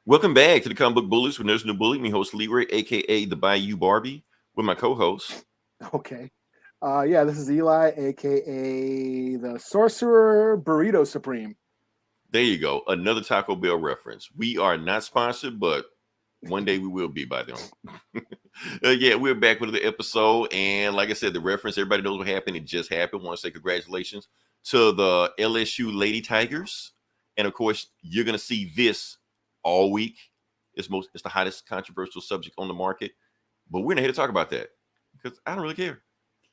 Welcome back to the Comic Book Bullies with Nurse New Bully. Me host Leroy, aka the Bayou Barbie, with my co-host. Okay. Yeah, this is Eli, aka the Sorcerer Burrito Supreme. There you go. Another Taco Bell reference. We are not sponsored, but one day we will be by them. Yeah, we're back with the episode. And like I said, the reference, everybody knows what happened. It just happened. I want to say congratulations to the LSU Lady Tigers. And of course, you're going to see this all week. It's the hottest controversial subject on the market. But we're not here to talk about that because I don't really care.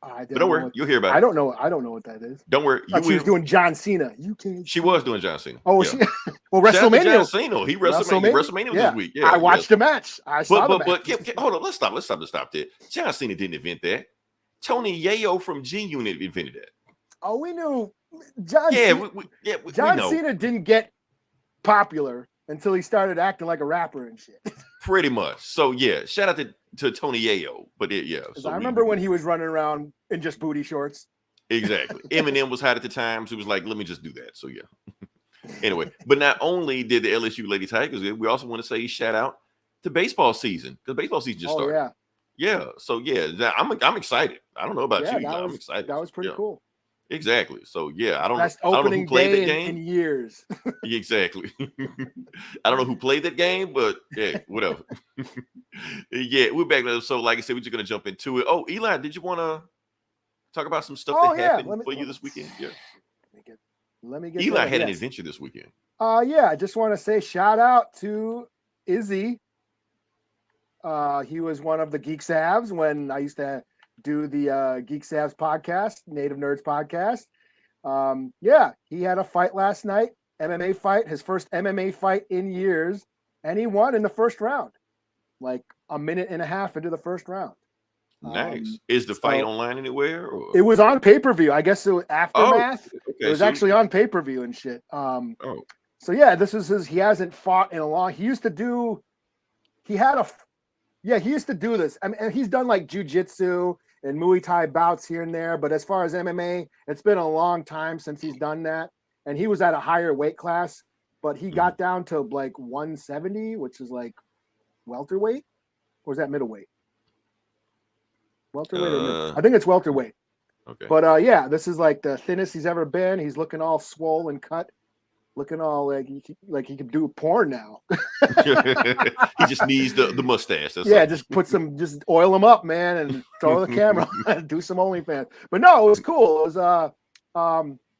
But don't worry, you'll hear about it. I don't know what that is. Don't worry. She was doing John Cena. She was doing John Cena. Oh, yeah. Well, WrestleMania. John Cena. He WrestleMania this week. Yeah, I watched the match. I saw the match. But hold on. Let's stop there. John Cena didn't invent that. Tony Yayo from G Unit invented that. Oh, we knew John. John Cena didn't get popular until he started acting like a rapper and shit. Pretty much. So yeah, shout out to Tony Yayo. But so I remember when he was running around in just booty shorts. Exactly. Eminem was hot at the time, so he was like, let me just do that. So yeah. Anyway, but not only did the LSU Lady Tigers, we also want to say shout out to baseball season because baseball season just started. Yeah. So yeah, I'm excited. I don't know about you. I'm excited. That was pretty cool. Exactly. So yeah, I don't know who played day that game in years. Exactly. I don't know who played that game, but yeah, whatever. Yeah, we're back. So like I said, we're just gonna jump into it. Oh, Eli, did you want to talk about some stuff that happened for you this weekend? Yeah. Let me get. Eli had an adventure this weekend. Yeah, I just want to say shout out to Izzy. He was one of the Geek Savs when I used to do the Geek Savs podcast, Native Nerds podcast. Yeah, he had a fight last night, MMA fight, his first MMA fight in years, and he won in the first round, like a minute and a half into the first round. Nice. Is the fight online anywhere? Or? It was on pay-per-view. I guess it was Aftermath. Oh, okay. It was actually on pay-per-view and shit. So yeah, this is he hasn't fought in a long. He used to do this. I mean, and he's done like jiu-jitsu and Muay Thai bouts here and there, but as far as MMA, it's been a long time since he's done that. And he was at a higher weight class, but he got down to like 170, which is like welterweight, or is that middleweight? Welterweight, I think it's welterweight. Okay. But yeah, this is like the thinnest he's ever been. He's looking all swole and cut, looking all like he could do porn now. He just needs the mustache. Just oil him up, man, and throw the camera and do some OnlyFans. But no, it was cool. It was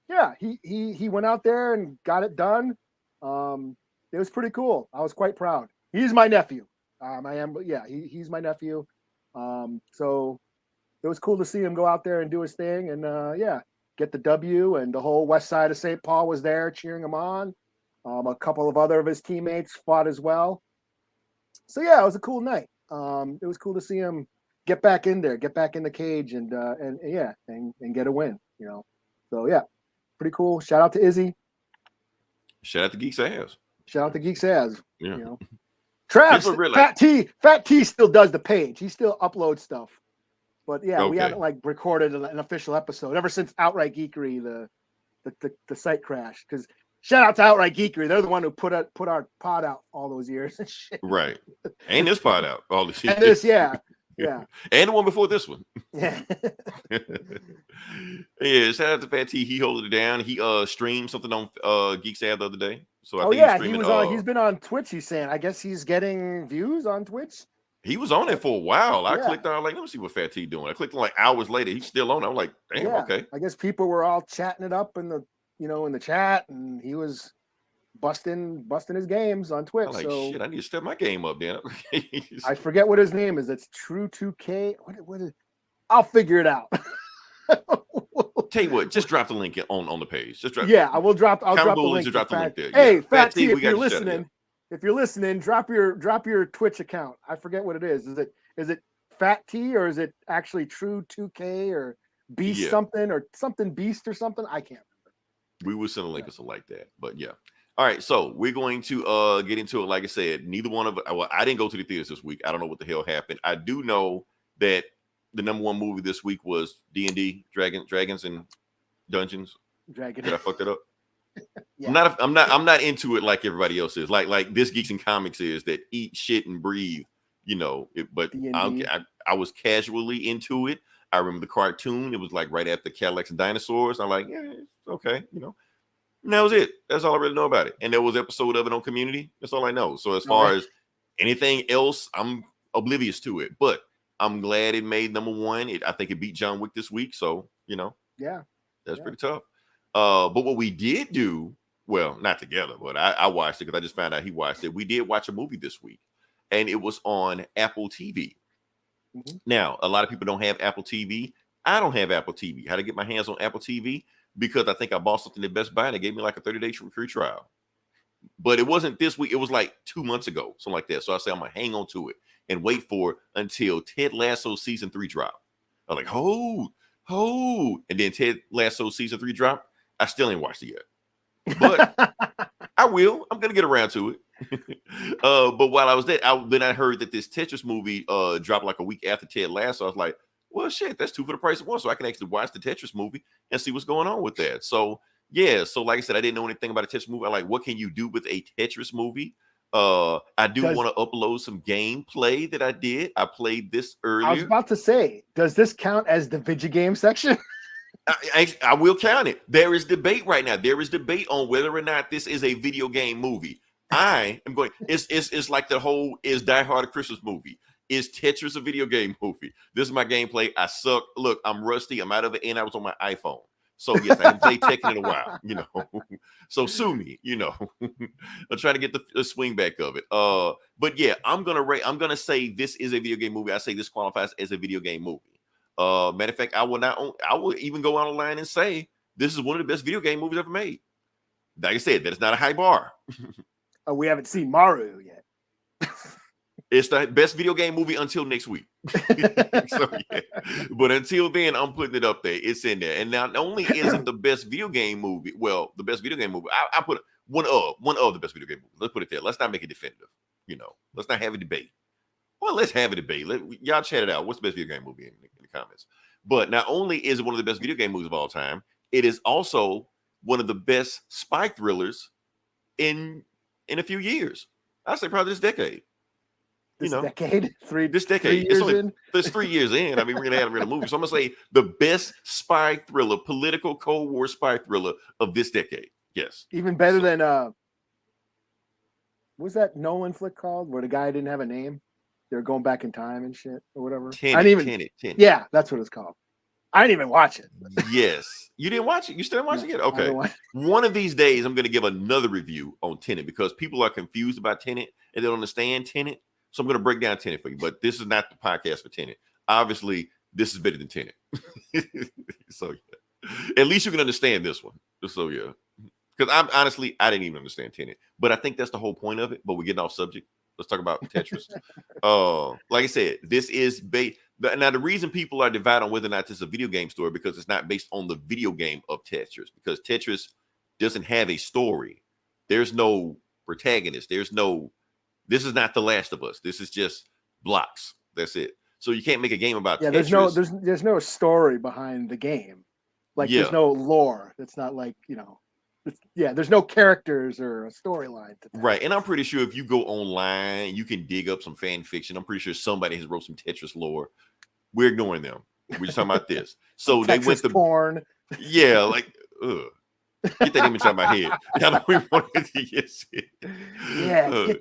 yeah, he went out there and got it done. It was pretty cool. I was quite proud. He's my nephew. He's my nephew. So it was cool to see him go out there and do his thing and get the W, and the whole west side of St. Paul was there cheering him on. A couple of other of his teammates fought as well. So yeah, it was a cool night. It was cool to see him get back in there, get back in the cage and get a win, you know. So yeah, pretty cool. Shout out to Izzy. Shout out to Geek Savs. Shout out to Geek Savs. Yeah. You know. Travis, Fat T still does the page. He still uploads stuff. But yeah, we haven't like recorded an official episode ever since Outright Geekery, the site crashed. Because shout out to Outright Geekery, they're the one who put our pod out all those years and shit. Right, and this pod out all this years. And this, yeah, and the one before this one. Yeah. Yeah, shout out to Fat T. He held it down. He streamed something on Geek Sad the other day. So I think he's been on Twitch. He's saying, I guess he's getting views on Twitch. He was on it for a while. I clicked on, like, let me see what Fat T doing. I clicked on like hours later. He's still on. I'm like, damn, okay. I guess people were all chatting it up in the chat, and he was busting his games on Twitch. I'm like, shit, I need to step my game up, then. I forget what his name is. It's True 2K. What is? I'll figure it out. Tell you what, just drop the link on the page. Just drop. Yeah, I'll drop the link. Drop the link there. Hey, Fat T, if you're listening, drop your Twitch account. I forget what it is. Is it Fat T, or is it actually True 2K or Beast something or something Beast or something? I can't remember. We will send a link or something like that. But yeah. All right, so we're going to get into it. Like I said, neither one of I didn't go to the theaters this week. I don't know what the hell happened. I do know that the number one movie this week was D&D, Dragons and Dungeons. Dragon. Did I fuck that up? Yeah. I'm not into it like everybody else is. Like this Geeks and Comics is that eat shit and breathe, but D&D. I was casually into it. I remember the cartoon. It was like right after Cadillacs and Dinosaurs. I'm like, yeah, it's okay, And that was it. That's all I really know about it. And there was an episode of it on Community. That's all I know. So as far as anything else, I'm oblivious to it. But I'm glad it made number one. I think it beat John Wick this week. So, Yeah. that's pretty tough. But what we did do, well, not together, but I watched it because I just found out he watched it. We did watch a movie this week, and it was on Apple TV. Mhm. Now, a lot of people don't have Apple TV. I don't have Apple TV. How to get my hands on Apple TV? Because I think I bought something at Best Buy and they gave me like a 30-day free trial. But it wasn't this week. It was like 2 months ago, something like that. So I said, I'm going to hang on to it and wait for it until Ted Lasso season 3 drop. I'm like, hold. And then Ted Lasso season 3 drop. I still ain't watched it yet. But I will. I'm going to get around to it. But while I was there, then I heard that this Tetris movie dropped like a week after Ted Lasso. I was like, well, shit, that's 2 for the price of 1. So I can actually watch the Tetris movie and see what's going on with that. So, yeah. So, like I said, I didn't know anything about a Tetris movie. I'm like, what can you do with a Tetris movie? I do want to upload some gameplay that I did. I played this earlier. I was about to say, does this count as the video game section? I will count it. There is debate right now. There is debate on whether or not this is a video game movie. I am going. It's like the whole is Die Hard a Christmas movie. Is Tetris a video game movie? This is my gameplay. I suck. Look, I'm rusty. I'm out of it, and I was on my iPhone. So yes, I haven't played Tekken in a while. So sue me. I'm trying to get the swing back of it. But yeah, I'm gonna say this is a video game movie. I say this qualifies as a video game movie. Matter of fact, I will even go on a line and say this is one of the best video game movies ever made. Like I said, that is not a high bar. We haven't seen Mario yet. It's the best video game movie until next week. So, yeah. But until then, I'm putting it up there. It's in there. And not only is it the best video game movie, well, the best video game movie, I put one of the best video game movies. Let's put it there. Let's not make it definitive. Let's not have a debate. Well, let's have a debate. Y'all chat it out. What's the best video game movie in the comments? But not only is it one of the best video game movies of all time, it is also one of the best spy thrillers in a few years. I'd say probably this decade. This decade? This decade. It's 3 years in. I mean, we're gonna have a movie. So I'm gonna say the best spy thriller, political Cold War spy thriller of this decade. Yes. Even better than what was that Nolan flick called? Where the guy didn't have a name? They were going back in time and shit or whatever. Tenet. Yeah, that's what it's called. I didn't even watch it. Yes. You didn't watch it? You still watching it? Okay. One of these days, I'm going to give another review on Tenet because people are confused about Tenet and they don't understand Tenet. So I'm going to break down Tenet for you. But this is not the podcast for Tenet. Obviously, this is better than Tenet. So, yeah. At least you can understand this one. So, yeah. Because I didn't even understand Tenet. But I think that's the whole point of it. But we're getting off subject. Let's talk about Tetris. Like I said, this is now the reason people are divided on whether or not this is a video game story because it's not based on the video game of Tetris because Tetris doesn't have a story. There's no protagonist. This is not The Last of Us. This is just blocks. That's it. So you can't make a game about Tetris. There's no story behind the game. There's no lore. It's not like, there's no characters or a storyline. Right. And I'm pretty sure if you go online, you can dig up some fan fiction. I'm pretty sure somebody has wrote some Tetris lore. We're ignoring them. We're just talking about this. So they went to porn. Yeah, like, get that image out of my head. I know we wanted to get it. Yeah,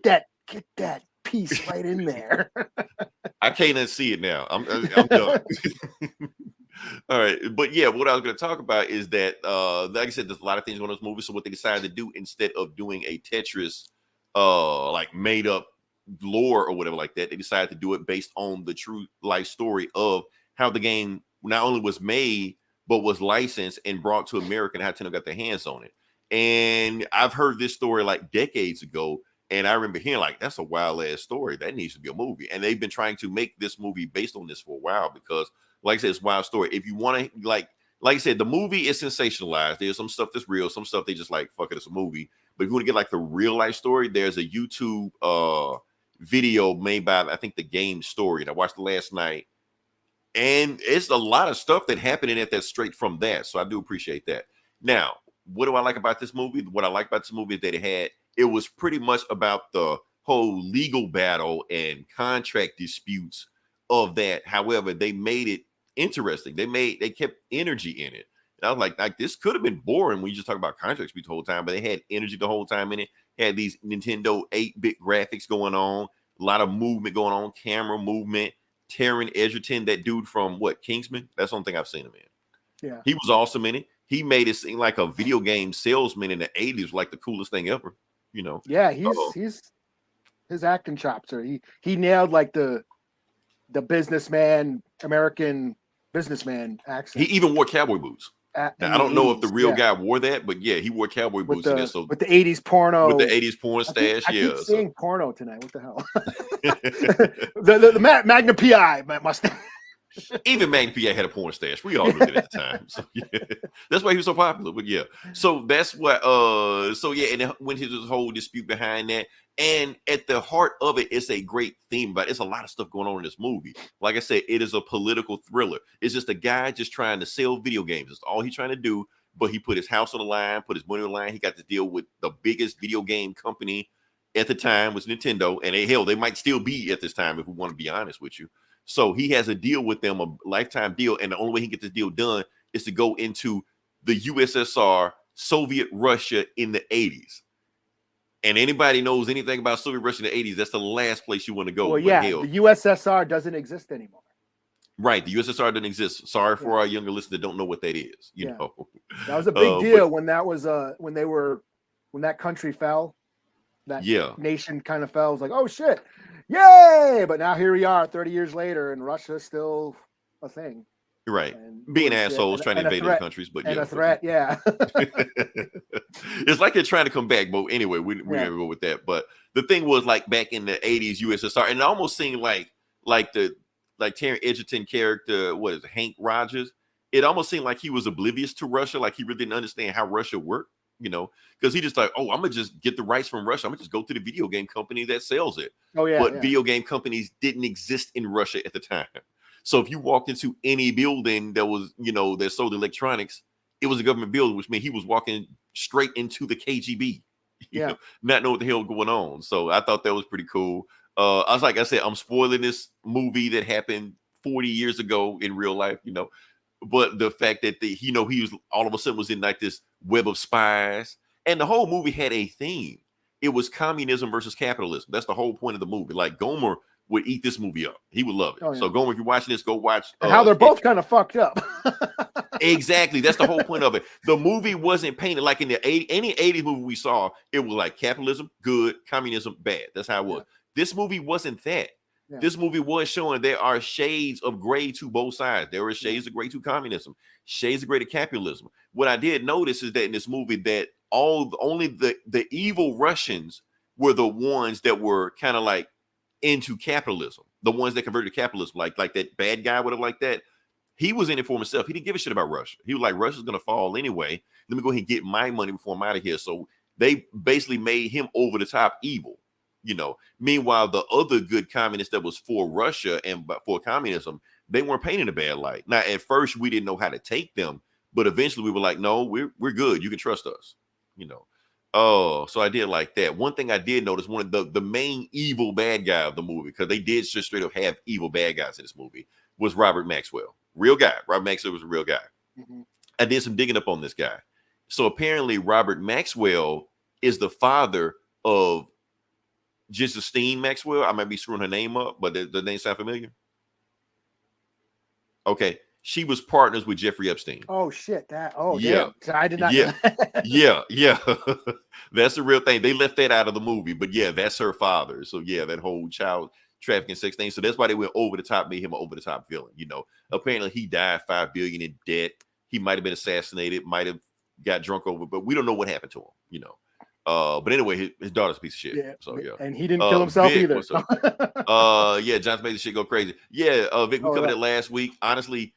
get that piece right in there. I can't unsee it now. I'm done. All right, but yeah, what I was going to talk about is that, like I said, there's a lot of things on this movie. So what they decided to do instead of doing a Tetris, like made up lore or whatever like that, they decided to do it based on the true life story of how the game not only was made but was licensed and brought to America and how Nintendo got their hands on it. And I've heard this story like decades ago, and I remember hearing like that's a wild ass story that needs to be a movie. And they've been trying to make this movie based on this for a while because. Like I said, it's a wild story. If you want to, like I said, the movie is sensationalized. There's some stuff that's real. Some stuff they just like, fuck it, it's a movie. But if you want to get like the real life story, there's a YouTube video made by, I think, The Game Story. And I watched it last night. And it's a lot of stuff that happened in it that's straight from that. So I do appreciate that. Now, what do I like about this movie? What I like about this movie is that it was pretty much about the whole legal battle and contract disputes of that. However, they made it interesting. They kept energy in it. And I was like this could have been boring when you just talk about contract disputes the whole time, but they had energy the whole time in it. Had these Nintendo 8-bit graphics going on, a lot of movement going on, camera movement. Taron Egerton, that dude from Kingsman? That's the only thing I've seen him in. Yeah. He was awesome in it. He made it seem like a video game salesman in the 80s was like the coolest thing ever, you know. Yeah, he's his acting chops are he nailed like the businessman, American businessman accent. He even wore cowboy boots. Now, I don't know if the real guy wore that, but yeah, he wore cowboy boots in there. So with the 80s porno. With the 80s porn stash, I keep seeing porno tonight. What the hell? the Magna PI mustache. Even Magna PI had a porn stash. We all knew that at the time. So yeah, that's why he was so popular. But yeah, so that's what. So yeah, and when his whole dispute behind that, and at the heart of it, it's a great theme. But it's a lot of stuff going on in this movie. Like I said, it is a political thriller. It's just a guy just trying to sell video games. That's all he's trying to do. But he put his house on the line, put his money on the line. He got to deal with the biggest video game company at the time was Nintendo, and they might still be at this time if we want to be honest with you. So he has a deal with them, a lifetime deal, and the only way he can get this deal done is to go into the USSR, Soviet Russia in the 80s. And anybody knows anything about Soviet Russia in the 80s, that's the last place you want to go. Well, yeah, the USSR doesn't exist anymore. Right, the USSR doesn't exist. Sorry for our younger listeners that don't know what that is. You know, that was a big deal when that was when that country fell. That nation kind of fell. It was like, oh shit. Yay! But now here we are 30 years later, and Russia's still a thing. Right. Being assholes trying to invade other countries, but a threat, yeah. It's like they're trying to come back, but anyway, we're gonna go with that. But the thing was, like, back in the 80s USSR, and it almost seemed like Taron Egerton character, what is it, Hank Rogers? It almost seemed like he was oblivious to Russia, like he really didn't understand how Russia worked. You know, because he just like, oh, I'm gonna just get the rights from Russia. I'm gonna just go to the video game company that sells it. Oh yeah. But video game companies didn't exist in Russia at the time. So if you walked into any building that was, that sold electronics, it was a government building, which meant he was walking straight into the KGB. You know, not knowing what the hell going on. So I thought that was pretty cool. I said, I'm spoiling this movie that happened 40 years ago in real life, But the fact that he was all of a sudden was in like this web of spies, and the whole movie had a theme. It was communism versus capitalism. That's the whole point of the movie. Like Gomer would eat this movie up. He would love it. Oh, yeah. So Gomer, if you're watching this, go watch. And how they're both kind of fucked up. Exactly. That's the whole point of it. The movie wasn't painted like in any 80s movie we saw. It was like capitalism, good, communism, bad. That's how it was. This movie wasn't that. Yeah. This movie was showing there are shades of gray to both sides. There are shades of gray to communism, shades of gray to capitalism. What I did notice is that in this movie that only the evil Russians were the ones that were kind of like into capitalism, the ones that converted to capitalism, like that bad guy would have like that. He was in it for himself. He didn't give a shit about Russia. He was like, Russia's gonna fall anyway. Let me go ahead and get my money before I'm out of here. So they basically made him over the top evil. Meanwhile, the other good communists that was for Russia and for communism, they weren't painted a bad light. Now, at first, we didn't know how to take them, but eventually we were like, no, we're good. You can trust us. Oh, so I did like that. One thing I did notice, one of the main evil bad guy of the movie, because they did just straight up have evil bad guys in this movie, was Robert Maxwell. Real guy. Robert Maxwell was a real guy. Mm-hmm. I did some digging up on this guy. So apparently, Robert Maxwell is the father of Justine Maxwell. I might be screwing her name up, but the name sound familiar. Okay, she was partners with Jeffrey Epstein. Oh shit! Yeah, damn. I did not. Yeah, yeah. That's the real thing. They left that out of the movie, but yeah, that's her father. So yeah, that whole child trafficking sex thing. So that's why they went over the top, made him an over the top villain. Apparently he died $5 billion in debt. He might have been assassinated, might have got drunk over, but we don't know what happened to him. But anyway, his daughter's a piece of shit. Yeah. So yeah. And he didn't kill himself Vic, either. Yeah, John's made the shit go crazy. Yeah, Vic, we covered it last week. Honestly,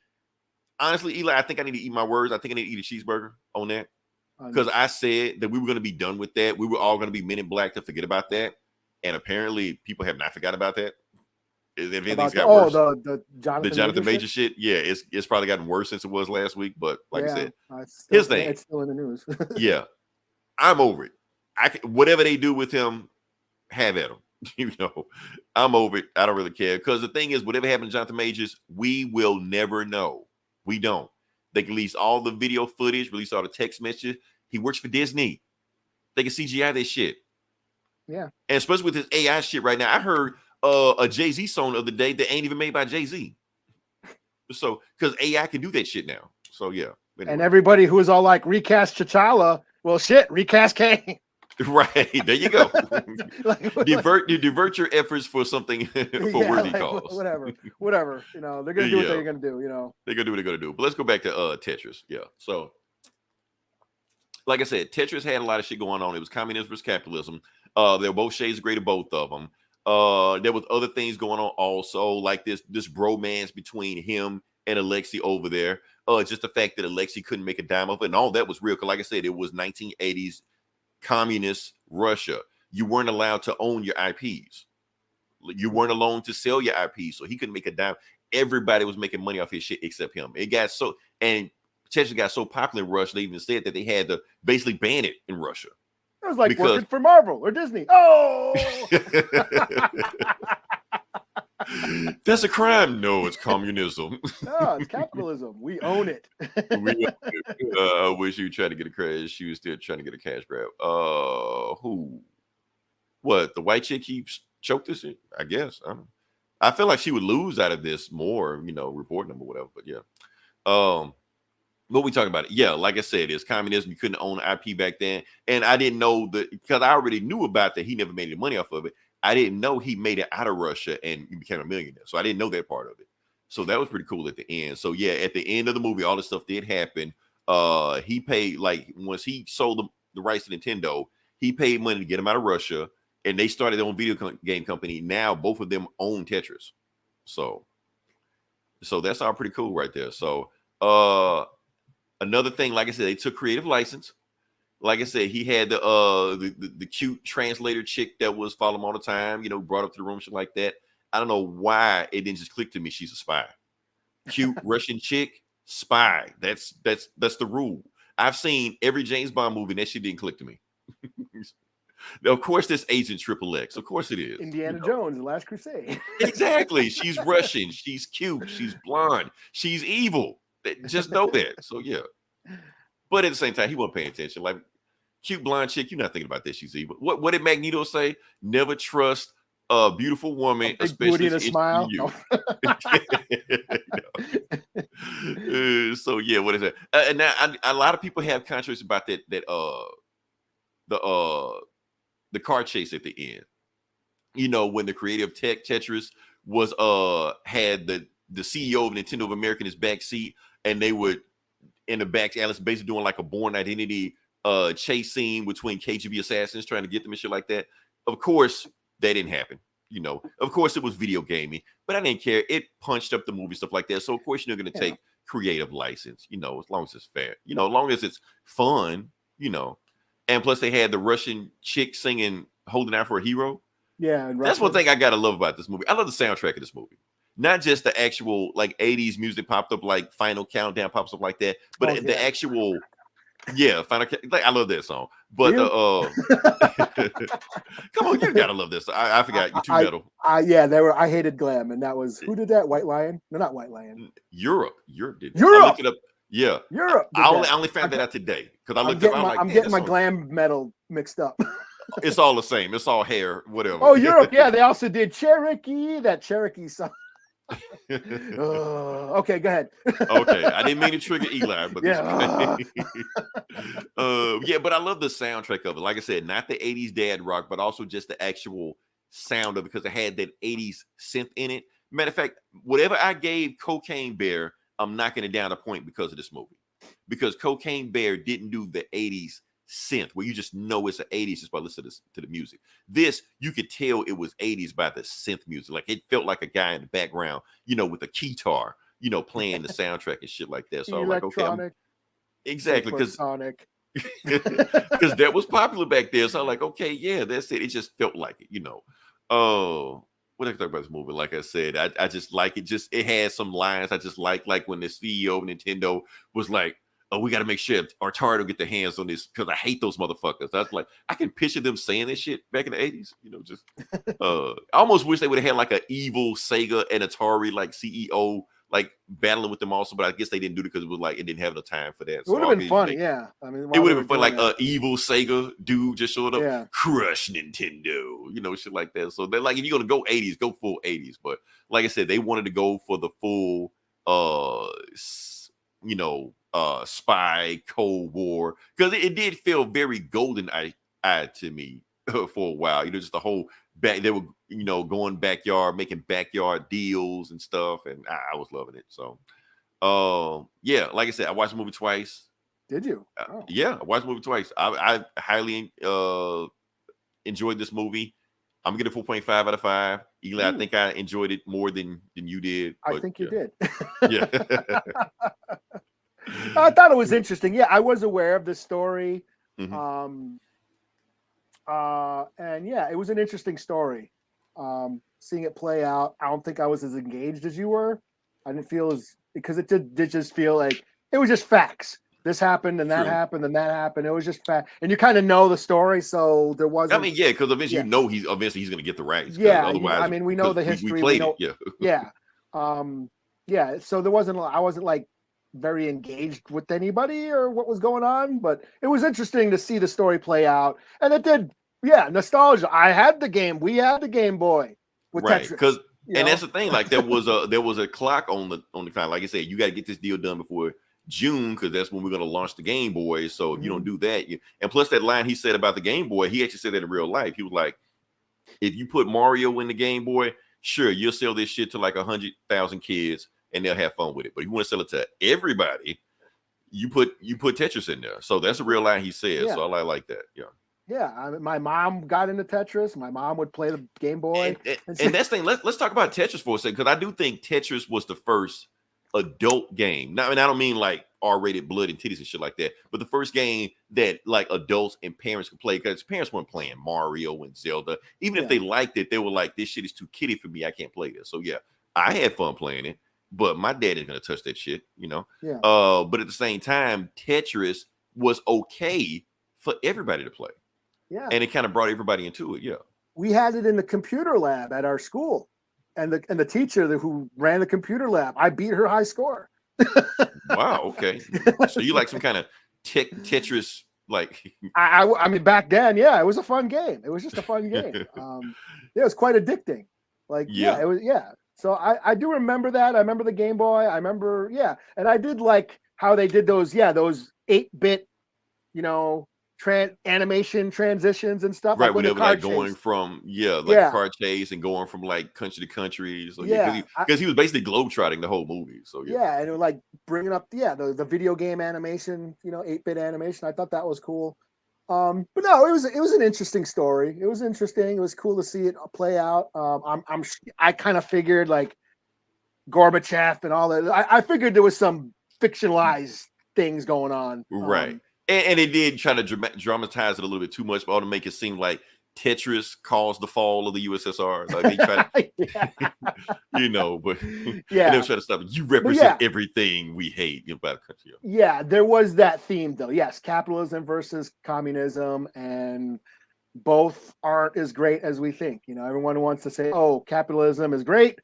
Eli, I think I need to eat my words. I think I need to eat a cheeseburger on that. Because I said that we were going to be done with that. We were all going to be Men in Black to forget about that. And apparently people have not forgot about that. If anything's About got worse, the the Jonathan Major shit, yeah, it's probably gotten worse since it was last week. But like I said, here's the thing. It's still in the news. Yeah, I'm over it. Whatever they do with him, have at them. You know, I'm over it. I don't really care, because the thing is, whatever happened to Jonathan Majors, we will never know. We don't. They can release all the video footage, release all the text messages. He works for Disney. They can CGI this shit. Yeah, and especially with this AI shit right now. I heard a Jay-Z song the other day that ain't even made by Jay-Z. So, because AI can do that shit now. So, yeah. Anyway. And everybody who was all like, recast T'Challa, well, shit, recast Kang. Right. There you go. divert your efforts for something for worthy cause. Whatever. You know, they're going to do what they're going to do, you know. They're going to do what they're going to do. But let's go back to Tetris. Yeah. So, like I said, Tetris had a lot of shit going on. It was communism versus capitalism. They were both shades of gray to both of them. There was other things going on also, like this bromance between him and Alexei over there. Just the fact that Alexei couldn't make a dime of it, and all that was real. Because, like I said, it was 1980s communist Russia. You weren't allowed to own your IPs. You weren't allowed to sell your IPs, so he couldn't make a dime. Everybody was making money off his shit except him. It got so, and Tetris got so popular in Russia, they even said that they had to basically ban it in Russia. It was like working for Marvel or Disney. Oh, that's a crime. No, it's communism. No, it's capitalism. We own it. I wish you tried to get a crash. She was still trying to get a cash grab. Who? What? The white chick keeps choked this shit? I guess. I feel like she would lose out of this more, you know, reporting them or whatever. But yeah. What we talking about? Yeah, like I said, it's communism. You couldn't own IP back then. And I didn't know that, because I already knew about that. He never made any money off of it. I didn't know he made it out of Russia and he became a millionaire. So I didn't know that part of it. So that was pretty cool at the end. So yeah, at the end of the movie, all this stuff did happen. He paid, like, once he sold the rights to Nintendo, he paid money to get him out of Russia. And they started their own video game company. Now both of them own Tetris. So that's all pretty cool right there. So another thing, like I said, they took creative license. Like I said, he had the cute translator chick that was following him all the time, you know, brought up to the room, shit like that. I don't know why it didn't just click to me. She's a spy. Cute Russian chick, spy. That's the rule. I've seen every James Bond movie, and that shit didn't click to me. Of course, this Agent XXX. Of course it is. Indiana Jones, The Last Crusade. Exactly. She's Russian. She's cute. She's blonde. She's evil. Just know that. So yeah. But at the same time, he wasn't paying attention. Like, cute blonde chick, you're not thinking about that. She's evil. What did Magneto say? Never trust a beautiful woman, especially in a smile. You. So yeah, what is that? And now a lot of people have controversy about the car chase at the end. You know, when the creative Tetris was had the CEO of Nintendo of America in his back seat, and they would in the back, Alice basically doing like a Born Identity chase scene between KGB assassins trying to get them and shit like that. Of course, that didn't happen. You know, of course it was video gaming, but I didn't care. It punched up the movie, stuff like that. So of course you're going to take creative license, you know, as long as it's fair, you know, as long as it's fun, you know. And plus they had the Russian chick singing Holding Out for a Hero. Yeah. That's one thing I got to love about this movie. I love the soundtrack of this movie. Not just the actual like 80s music popped up, like Final Countdown pops up like that, but the actual, Final, like, I love that song. But come on, you gotta love this. I forgot. You're too metal. I hated glam, and that was, who did that? White Lion? No, not White Lion. Europe did. Europe. I looked it up. Yeah, Europe. I only found that out today because I looked up. I'm getting my glam metal mixed up. It's all the same. It's all hair, whatever. Oh, Europe. Yeah, they also did Cherokee. That Cherokee song. Okay, go ahead. Okay, I didn't mean to trigger Eli, but but I love the soundtrack of it. Like I said, not the 80s dad rock, but also just the actual sound of it, because it had that 80s synth in it. Matter of fact, whatever I gave Cocaine Bear, I'm knocking it down a point because of this movie. Because Cocaine Bear didn't do the 80s synth where you just know it's the 80s just by listening to the music. This, you could tell it was 80s by the synth music. Like, it felt like a guy in the background, you know, with a guitar, you know, playing the soundtrack and shit like that. So I'm like, okay, exactly, because that was popular back there. So I'm like, okay, yeah, that's it. It just felt like it, you know. what did I talk about this movie? Like I said, I just like it. Just it has some lines I just like when the CEO of Nintendo was like, "Oh, we got to make sure Atari will get their hands on this because I hate those motherfuckers." That's like I can picture them saying this shit back in the 80s. You know, just I almost wish they would have had like an evil Sega and Atari like CEO like battling with them also, but I guess they didn't do it because it was like it didn't have enough time for that. It would have been fun, yeah. I mean, it would have been fun, like an evil Sega dude just showed up, yeah. crush Nintendo, you know, shit like that. So they're like, if you're gonna go 80s, go full 80s. But like I said, they wanted to go for the full, spy Cold War because it did feel very golden eyed to me for a while. You know, just the whole back they were, you know, going backyard, making backyard deals and stuff, and I was loving it. So, yeah, like I said, I watched the movie twice. Did you? Oh. Yeah, I watched the movie twice. I highly enjoyed this movie. I'm gonna get a 4.5 out of 5. Eli, I think I enjoyed it more than you did. I think you did. Yeah. I thought it was interesting. Yeah, I was aware of this story. Mm-hmm. And yeah, it was an interesting story. Seeing it play out. I don't think I was as engaged as you were. I didn't feel as because it did just feel like it was just facts. This happened and that happened and that happened. It was just fact, and you kind of know the story, so there wasn't. I mean, yeah, because eventually you know he's going to get the rights. Yeah, otherwise, I mean, we know the history. We played know, it. Yeah, yeah. So there wasn't. I wasn't like very engaged with anybody or what was going on, but it was interesting to see the story play out, and it did. Yeah, nostalgia. I had the game. We had the Game Boy with Tetris. Because that's the thing. Like there was a clock on the clock. Like I said, you got to get this deal done before June because that's when we're going to launch the Game Boy. So if you don't do that, and plus that line he said about the Game Boy, he actually said that in real life. He was like, if you put Mario in the Game Boy, sure, you'll sell this shit to like 100,000 kids and they'll have fun with it. But if you want to sell it to everybody, you put Tetris in there. So that's a real line he said. Yeah. So I like that. Yeah. Yeah, I mean, my mom got into Tetris. My mom would play the Game Boy. And that's the thing. Let's talk about Tetris for a second because I do think Tetris was the first adult game. Now, I mean, I don't mean like R-rated blood and titties and shit like that, but the first game that like adults and parents could play because parents weren't playing Mario and Zelda. Even if they liked it, they were like, "This shit is too kiddie for me. I can't play this." So yeah, I had fun playing it, but my dad isn't gonna touch that shit, you know. Yeah. But at the same time, Tetris was okay for everybody to play. Yeah. And it kind of brought everybody into it. Yeah. We had it in the computer lab at our school. And the teacher who ran the computer lab, I beat her high score. Wow. Okay. So you like some kind of Tetris, like? I mean, back then, yeah, it was a fun game. It was just a fun game. It was quite addicting. Like, it was. Yeah. So I do remember that. I remember the Game Boy. I remember, and I did like how they did those 8-bit, animation transitions and stuff. Right, when they were like going from car chase and going from like country to country. So because he was basically globetrotting the whole movie. So and it was like bringing up the video game animation, 8-bit animation. I thought that was cool. But no, it was an interesting story. It was interesting. It was cool to see it play out. I kind of figured like Gorbachev and all that. I figured there was some fictionalized things going on. Right. And they did try to dramatize it a little bit too much, but to make it seem like Tetris caused the fall of the USSR. Like they try to, but they were trying to stop it. You represent everything we hate about the country. Yeah, there was that theme though. Yes, capitalism versus communism, and both aren't as great as we think. Everyone wants to say, "Oh, capitalism is great."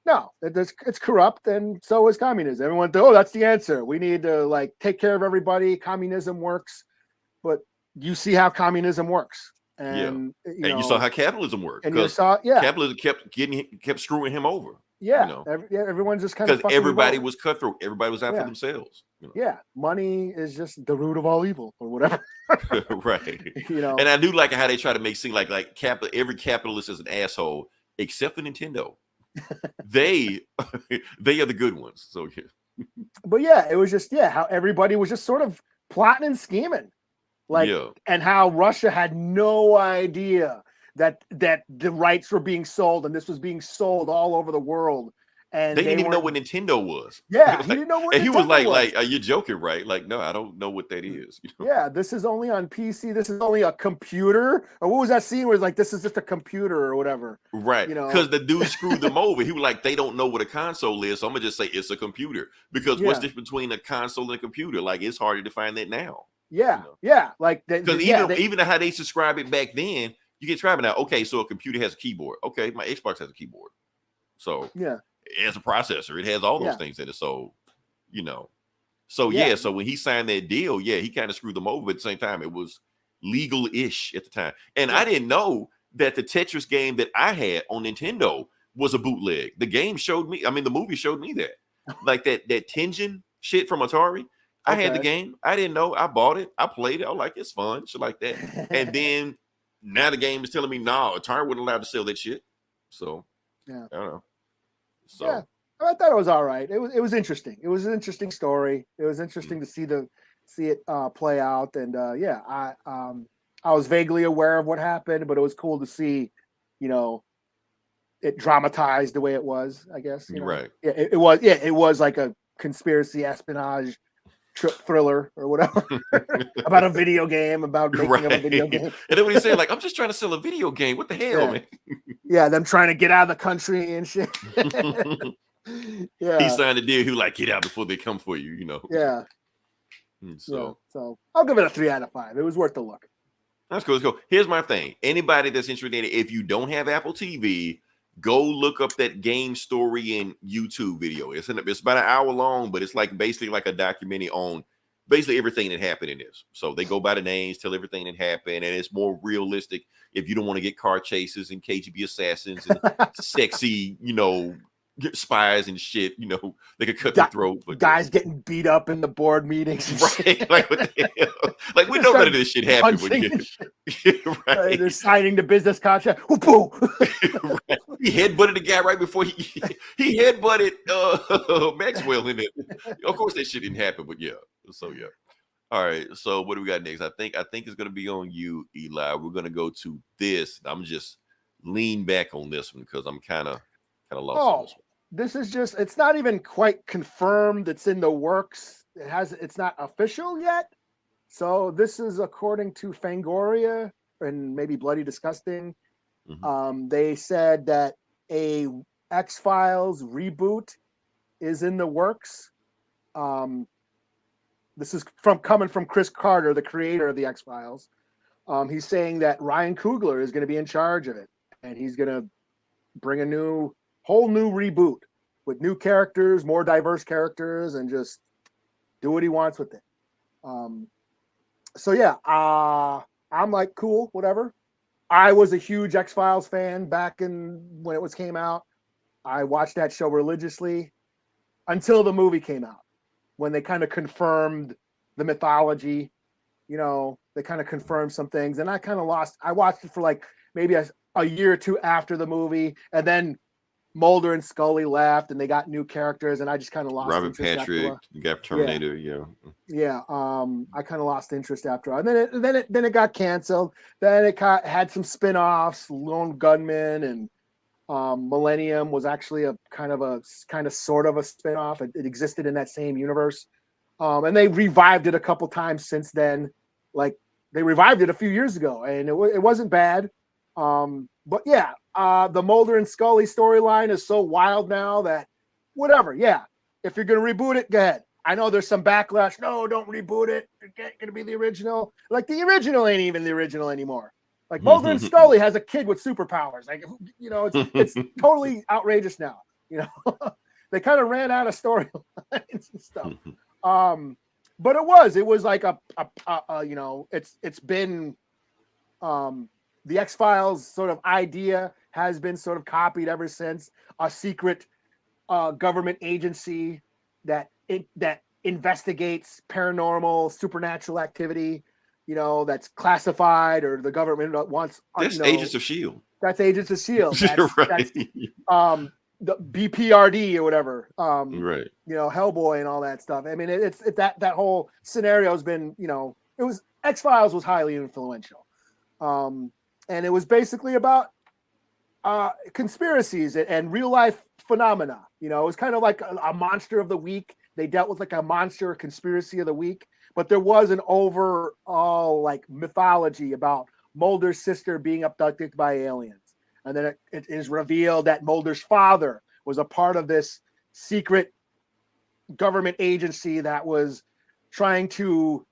No, it's corrupt, and so is communism. Everyone, that's the answer. We need to like take care of everybody. Communism works, but you see how communism works, and you saw how capitalism worked. And you saw, capitalism kept screwing him over. Yeah, everyone's just kind of because everybody was cutthroat. Everybody was out for themselves. Yeah, money is just the root of all evil, or whatever. Right. And I do like how they try to make seem like every capitalist is an asshole except for Nintendo. they are the good ones. So but it was just how everybody was just sort of plotting and scheming, and how Russia had no idea that the rights were being sold, and this was being sold all over the world, and They didn't even know what Nintendo was. Yeah, Like, he didn't know what. And he was Nintendo like, "Are you joking, right?" Like, no, I don't know what that is. Yeah, this is only on PC. This is only a computer. Or what was that scene where it's like, this is just a computer or whatever? Right. You know, Because the dude screwed them over. He was like, they don't know what a console is. So I'm going to just say it's a computer. Because what's the difference between a console and a computer? Like, it's harder to find that now. Yeah. Yeah. Like, because even how they describe it back then, you can try it now. Okay, so a computer has a keyboard. Okay, my Xbox has a keyboard. So it has a processor. It has all those things in it. So, So when he signed that deal, he kind of screwed them over. But at the same time, it was legal-ish at the time. And I didn't know that the Tetris game that I had on Nintendo was a bootleg. The game showed me, the movie showed me that. Like that Tengen shit from Atari. I had the game. I didn't know. I bought it. I played it. I was like, it's fun. Shit like that. And then now the game is telling me, no, Atari wasn't allowed to sell that shit. So, I don't know. So. I thought it was all right. It was interesting. It was an interesting story. It was interesting to see it play out. And I was vaguely aware of what happened, but it was cool to see, it dramatized the way it was, I guess. Right. Yeah, it was like a conspiracy espionage thriller or whatever about a video game, about making a video game. And then when he said, like, I'm just trying to sell a video game. What the hell, man? Yeah, them trying to get out of the country and shit. He signed a deal. He was like, get out before they come for you, Yeah. So I'll give it a 3 out of 5. It was worth the look. That's cool. Let's go. Here's my thing. Anybody that's interested in it, if you don't have Apple TV, go look up that game story in YouTube video. It's about an hour long, but it's like basically like a documentary on basically everything that happened in this. So they go by the names, tell everything that happened, and it's more realistic if you don't want to get car chases and KGB assassins and sexy, spies and shit, they could cut their throat. But guys getting beat up in the board meetings. Right. Like, what the hell? Like, we know none of this shit happened. Right. They're signing the business contract. Right. He headbutted the guy right before he headbutted Maxwell in it. Of course that shit didn't happen, but So all right. So what do we got next? I think it's gonna be on you, Eli. We're gonna go to this. I'm just lean back on this one because I'm kind of lost on this one. This is just, it's not even quite confirmed. It's in the works. It's not official yet. So this is according to Fangoria and maybe Bloody Disgusting. Mm-hmm. They said that a X-Files reboot is in the works. This is coming from Chris Carter, the creator of the X-Files. He's saying that Ryan Coogler is going to be in charge of it. And he's going to bring a whole new reboot with new characters, more diverse characters, and just do what he wants with it. I'm like, cool, whatever. I was a huge X-Files fan back when it came out. I watched that show religiously until the movie came out, when they kind of confirmed the mythology. They kind of confirmed some things, and I kind of lost. I watched it for like maybe a year or two after the movie, and then Mulder and Scully left, and they got new characters, and I just kind of lost. Robert Patrick, you got Terminator, I kind of lost interest after, and then it got canceled. Then it had some spin-offs, Lone Gunman, and Millennium was actually a kind of sort of a spin-off. It existed in that same universe, and they revived it a couple times since then. Like, they revived it a few years ago, and it wasn't bad. The Mulder and Scully storyline is so wild now that whatever. Yeah, if you're gonna reboot it, go ahead. I know there's some backlash. No, don't reboot it. It's gonna be the original. Like, the original ain't even the original anymore. Like, Mulder and Scully has a kid with superpowers. Like, it's totally outrageous now. They kind of ran out of storylines and stuff. But it was like it's been the X-Files sort of idea has been sort of copied ever since. A secret government agency that investigates paranormal, supernatural activity, that's classified, or the government wants. That's Agents of S.H.I.E.L.D. That's Agents of S.H.I.E.L.D. Right. That's the BPRD or whatever. Right. Hellboy and all that stuff. I mean, it's that whole scenario has been, it was, X-Files was highly influential. And it was basically about conspiracies and real life phenomena. You know, it was kind of like a monster of the week. They dealt with like a monster or conspiracy of the week, but there was an overall like mythology about Mulder's sister being abducted by aliens. And then it is revealed that Mulder's father was a part of this secret government agency that was trying to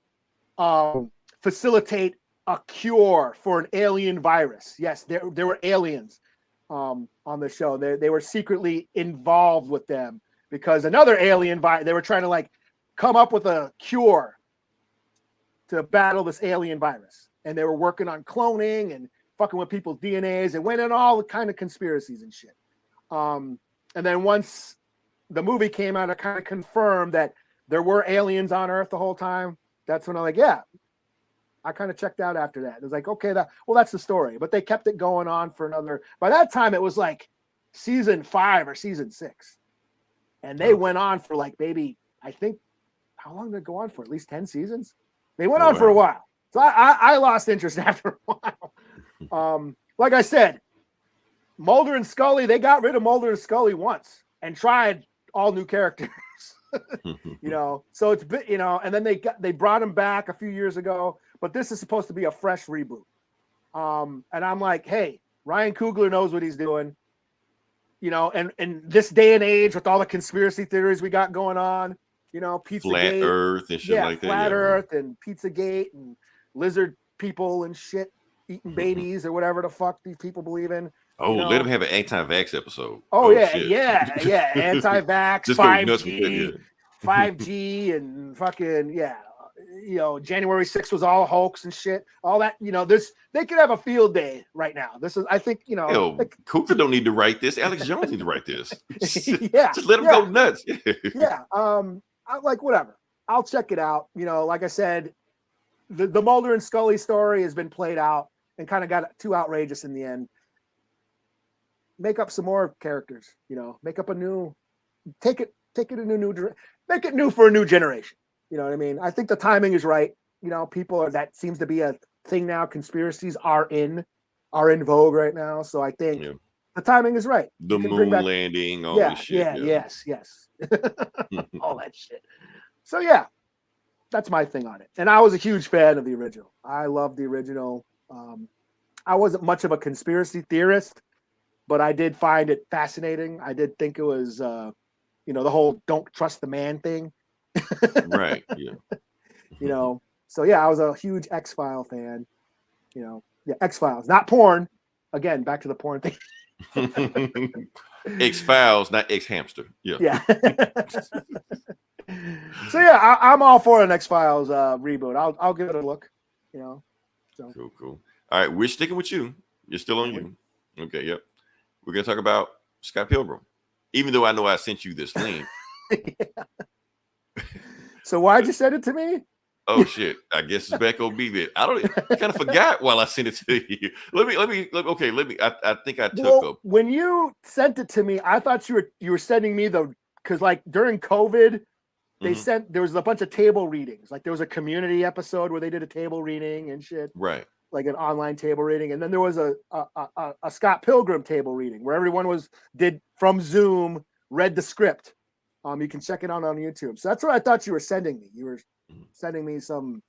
facilitate a cure for an alien virus. Yes, there were aliens on the show. They were secretly involved with them because another alien virus, they were trying to like come up with a cure to battle this alien virus. And they were working on cloning and fucking with people's DNAs and went in all the kind of conspiracies and shit. And then once the movie came out, it kind of confirmed that there were aliens on Earth the whole time. That's when I'm like, yeah, I kind of checked out after that. It was like, okay, that's the story. But they kept it going on for another. By that time, it was like season 5 or season 6. And they went on for like maybe, I think, how long did it go on for? At least 10 seasons? They went on for a while. So I lost interest after a while. Like I said, Mulder and Scully, they got rid of Mulder and Scully once and tried all new characters. You know, so it's bit, you know, and then they brought him back a few years ago, but this is supposed to be a fresh reboot. And I'm like, hey, Ryan Coogler knows what he's doing. You know, and in this day and age with all the conspiracy theories we got going on, you know, Pizzagate, flat Earth and shit like that. Flat Earth and Pizzagate and lizard people and shit eating babies or whatever the fuck these people believe in. Oh, let them have an anti-vax episode. Oh yeah, shit. yeah. Anti-vax, 5G, 5G, and fucking you know, January 6th was all hoax and shit. All that, you know, they could have a field day right now. This is, I think, you know, like, Cooper don't need to write this. Alex Jones needs to write this. Yeah, just let him go nuts. Yeah, I like whatever. I'll check it out. You know, like I said, the Mulder and Scully story has been played out and kind of got too outrageous in the end. Make up some more characters, you know, make up a new, take it a new, make it new for a new generation. You know what I mean? I think the timing is right. You know, that seems to be a thing now. Conspiracies are in vogue right now. So I think the timing is right. The moon landing, all this shit. Yes. All that shit. So yeah, that's my thing on it. And I was a huge fan of the original. I love the original. I wasn't much of a conspiracy theorist, but I did find it fascinating. I did think it was, you know, the whole "don't trust the man" thing. Right. Yeah. You know. So yeah, I was a huge X-File fan. You know, X-Files, not porn. Again, back to the porn thing. X-Files, not X-Hamster. Yeah. So yeah, I'm all for an X-Files reboot. I'll give it a look. You know. So cool. All right, we're sticking with you. You're still on you. Okay. Yep. We're gonna talk about Scott Pilgrim, even though I know I sent you this link. So why'd you send it to me? Oh shit! I guess it's back on me then. I kind of forgot while I sent it to you. Let me. I think I took when you sent it to me, I thought you were sending me because like during COVID, they there was a bunch of table readings. Like there was a community episode where they did a table reading and shit. Right. Like an online table reading, and then there was a Scott Pilgrim table reading where everyone did from Zoom, read the script. You can check it out on YouTube. So that's what I thought you were sending me. You were sending me some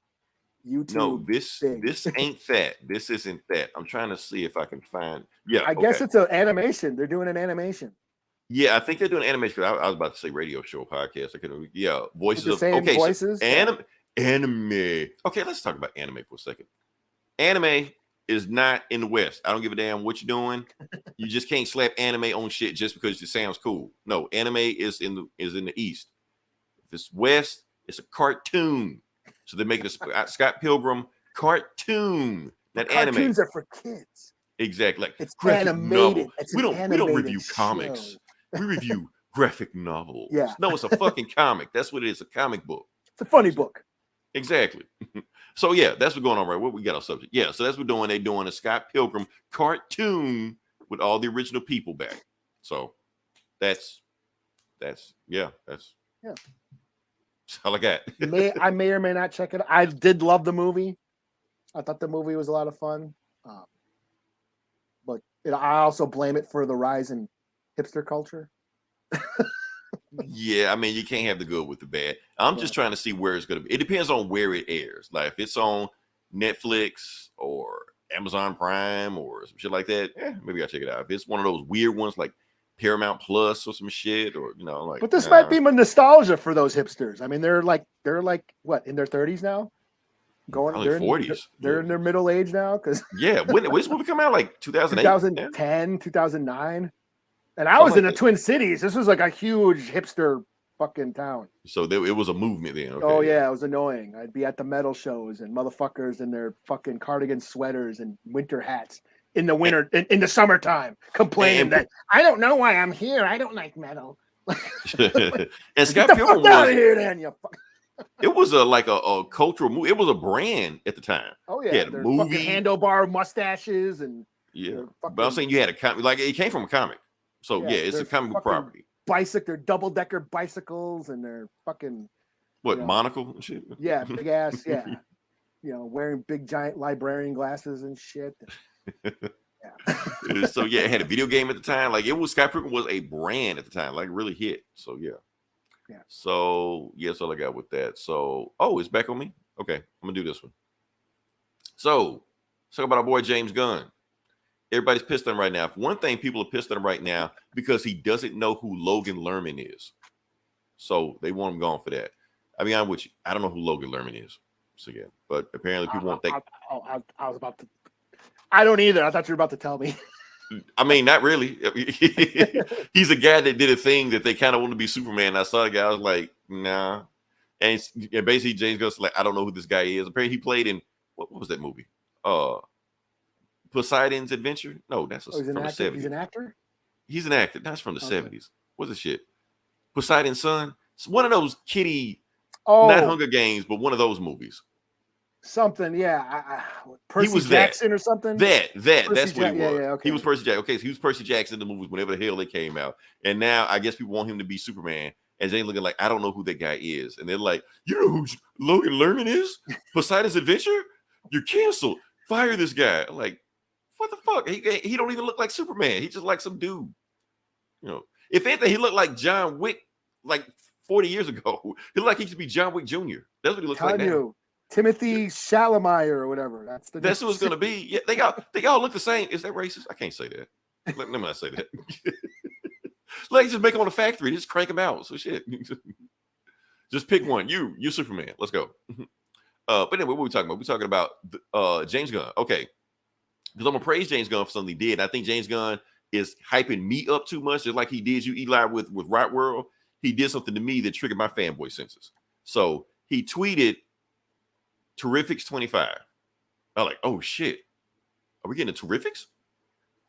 YouTube. No, this ain't that. This isn't that. I'm trying to see if I can find. Yeah, I guess it's an animation. They're doing an animation. Yeah, I think they're doing animation. I was about to say radio show, podcast. Voices of voices. So anime. Okay, let's talk about anime for a second. Anime is not in the West. I don't give a damn what you're doing. You just can't slap anime on shit just because it sounds cool. No, anime is in the East. If it's West, it's a cartoon. So they're making a Scott Pilgrim cartoon, not anime. Cartoons are for kids. Exactly. Like it's animated. We don't review comics. We review graphic novels. Yeah. No, it's a fucking comic. That's what it is. A comic book. It's a funny book. Exactly. So yeah, that's what's going on, right? What we got our subject. Yeah, so that's what we're doing. They're doing a Scott Pilgrim cartoon with all the original people back. So that's all I got. I may or may not check it out. I did love the movie. I thought the movie was a lot of fun. But I also blame it for the rise in hipster culture. Yeah, I mean, you can't have the good with the bad. I'm just trying to see where it's going to be. It depends on where it airs. Like if it's on Netflix or Amazon Prime or some shit like that, maybe I'll check it out. If it's one of those weird ones like Paramount Plus or some shit, or like. But this might be nostalgia for those hipsters. I mean, they're like what, in their 30s now? Probably 40s. They're in their middle age now, because when this movie come out, like 2008, 2010, 2009. And I was in the Twin Cities. This was like a huge hipster fucking town. So it was a movement then. Okay, oh yeah, it was annoying. I'd be at the metal shows and motherfuckers in their fucking cardigan sweaters and winter hats in the winter, in the summertime, complaining that I don't know why I'm here. I don't like metal. And Scott Pilgrim was out of here, then you. It was like a cultural movie. It was a brand at the time. Oh yeah, a movie, handlebar mustaches and but I'm saying you had a comic, like it came from a comic. So it's a comic book property. They're double-decker bicycles and they're fucking monocle and shit. Yeah, big ass, wearing big giant librarian glasses and shit. So it had a video game at the time. Like Scott Pilgrim was a brand at the time, like really hit. So So that's all I got with that. So it's back on me. Okay, I'm gonna do this one. So let's talk about our boy James Gunn. Everybody's pissed at him right now. One thing, people are pissed at him right now because he doesn't know who Logan Lerman is. So they want him gone for that. I mean, I'm with you. I don't know who Logan Lerman is. So but apparently people won't think. I was about to. I don't either. I thought you were about to tell me. I mean, not really. He's a guy that did a thing that they kind of want to be Superman. I saw the guy. I was like, nah. And basically, James Gunn's like, I don't know who this guy is. Apparently, he played in what was that movie? Poseidon's Adventure? No, that's from the 70s. He's an actor? He's an actor. That's from the 70s. What's the shit? Poseidon's Son? It's one of those kiddie, not Hunger Games, but one of those movies. Something, Percy Jackson or something? That's what he was. Okay. He was Percy Jackson. Okay, so he was Percy Jackson in the movies whenever the hell they came out. And now I guess people want him to be Superman. And they looking like, I don't know who that guy is. And they're like, you know who Logan Lerman is? Poseidon's Adventure? You're canceled. Fire this guy. I'm like, what the fuck? He don't even look like Superman. He just like some dude. If anything, he looked like John Wick like 40 years ago. He looked like he should be John Wick Jr. That's what he looks like now. Timothy Chalamet or whatever. That's who it's gonna be. Yeah, they all look the same. Is that racist? I can't say that. Let me not say that. Like just make them on a factory, just crank them out. So shit. Just pick one. You Superman. Let's go. But anyway, what are we talking about? We're talking about James Gunn. Okay. Because I'm gonna praise James Gunn for something he did. I think James Gunn is hyping me up too much, just like he did you, Eli, with Right World. He did something to me that triggered my fanboy senses. So he tweeted Terrifics 25. I'm like, oh shit. Are we getting a Terrifics?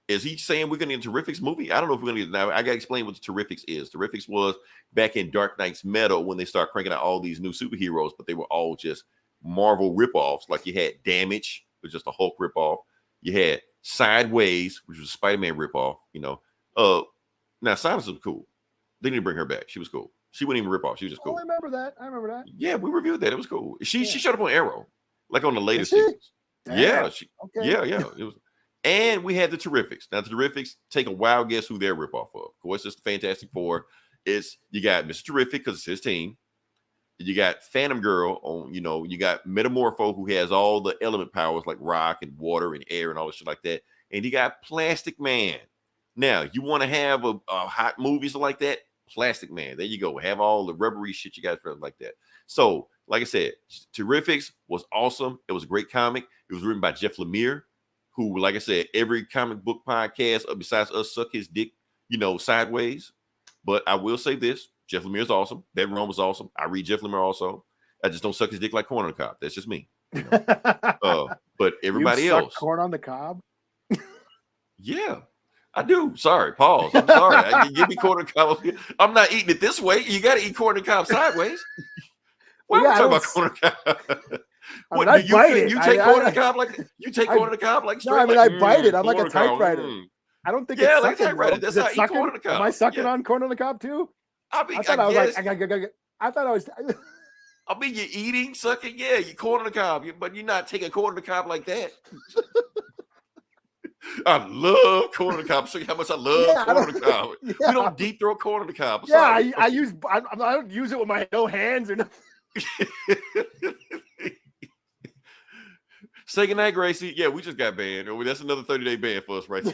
Is he saying we're gonna get a Terrifics movie? I don't know if we're gonna get now. I gotta explain what the Terrifics is. Terrifics was back in Dark Knight's Metal when they started cranking out all these new superheroes, but they were all just Marvel ripoffs. Like you had Damage, which was just a Hulk ripoff. You had Sideways, which was a Spider-Man ripoff. Now Silence was cool. They didn't bring her back. She was cool. She wouldn't even rip off. She was just cool. I remember that. Yeah, we reviewed that. It was cool. She showed up on Arrow, like on the later seasons. Yeah, it was. And we had the Terrifics. Now the Terrifics, take a wild guess who they're ripoff of. Of course, it's the Fantastic Four. You got Mr. Terrific because it's his team. You got Phantom Girl on, you got Metamorpho who has all the element powers like rock and water and air and all this shit like that. And you got Plastic Man. Now, you want to have a hot movies like that? Plastic Man. There you go. Have all the rubbery shit you got for like that. So, like I said, Terrifics was awesome. It was a great comic. It was written by Jeff Lemire, who, like I said, every comic book podcast besides us suck his dick, sideways. But I will say this. Jeff Lemire is awesome. That run was awesome. I read Jeff Lemire also. I just don't suck his dick like corn on the cob. That's just me. But everybody else. Corn on the cob? Yeah, I do. Sorry, pause. I'm sorry. Give me corn on the cob. I'm not eating it this way. You got to eat corn on the cob sideways. Why are we talking about corn on the cob? What, you take corn on the cob like you take corn on the cob like straight? No, I bite it. I'm like a typewriter. I don't think it's like a typewriter. That's how I eat corn on the cob. Am I sucking on corn on the cob too? I thought I was. I mean, you're eating, sucking, you corn on the cob, but you're not taking corn on the cob like that. I love corn on the cob. Show you how much I love corn on the cob. Yeah. We don't deep throat corn on the cob. Yeah, I don't use it with my no hands or nothing. Say goodnight, Gracie. Yeah, we just got banned. That's another 30-day ban for us, right?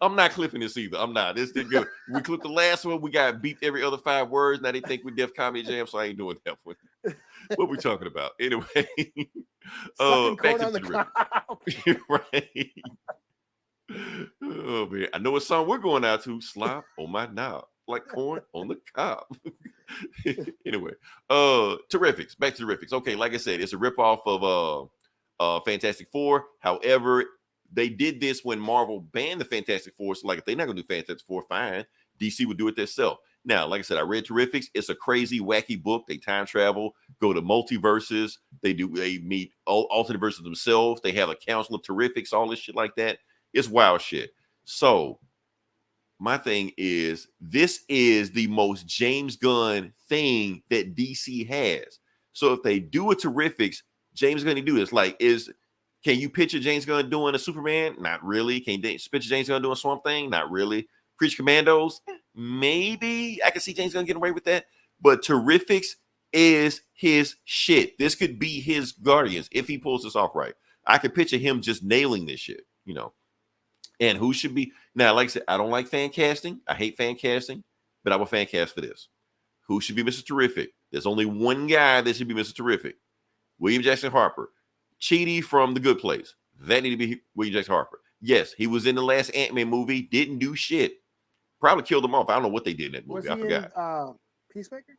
I'm not clipping this either. I'm not. This did good. We clipped the last one. We got beeped every other 5 words. Now they think we Def Comedy Jam, so I ain't doing that one. What we talking about? Anyway. Back to the right. Oh man, I know what song we're going out to. Slop on my knob, like corn on the cob. Anyway, Terrifics. Back to Terrifics. Okay, like I said, it's a ripoff of Fantastic Four. However, they did this when Marvel banned the Fantastic Four. So, like, if they're not gonna do Fantastic Four, fine. DC would do it themselves. Now, like I said, I read Terrifics. It's a crazy, wacky book. They time travel, go to multiverses. They meet alternate versions themselves. They have a council of Terrifics, all this shit like that. It's wild shit. So, my thing is, this is the most James Gunn thing that DC has. So, if they do a Terrifics, James Gunn do this. Like, can you picture James Gunn doing a Superman? Not really. Can you picture James Gunn doing a Swamp Thing? Not really. Preach Commandos? Maybe. I can see James Gunn getting away with that. But Terrifics is his shit. This could be his Guardians if he pulls this off right. I could picture him just nailing this shit, you know. And who should be now? Like I said, I don't like fan casting. I hate fan casting, but I will fan cast for this. Who should be Mr. Terrific? There's only one guy that should be Mr. Terrific. William Jackson Harper. JEDI from The Good Place. That need to be William Jackson Harper. Yes, he was in the last Ant-Man movie. Didn't do shit. Probably killed him off. I don't know what they did in that movie. I forgot. In, Peacemaker?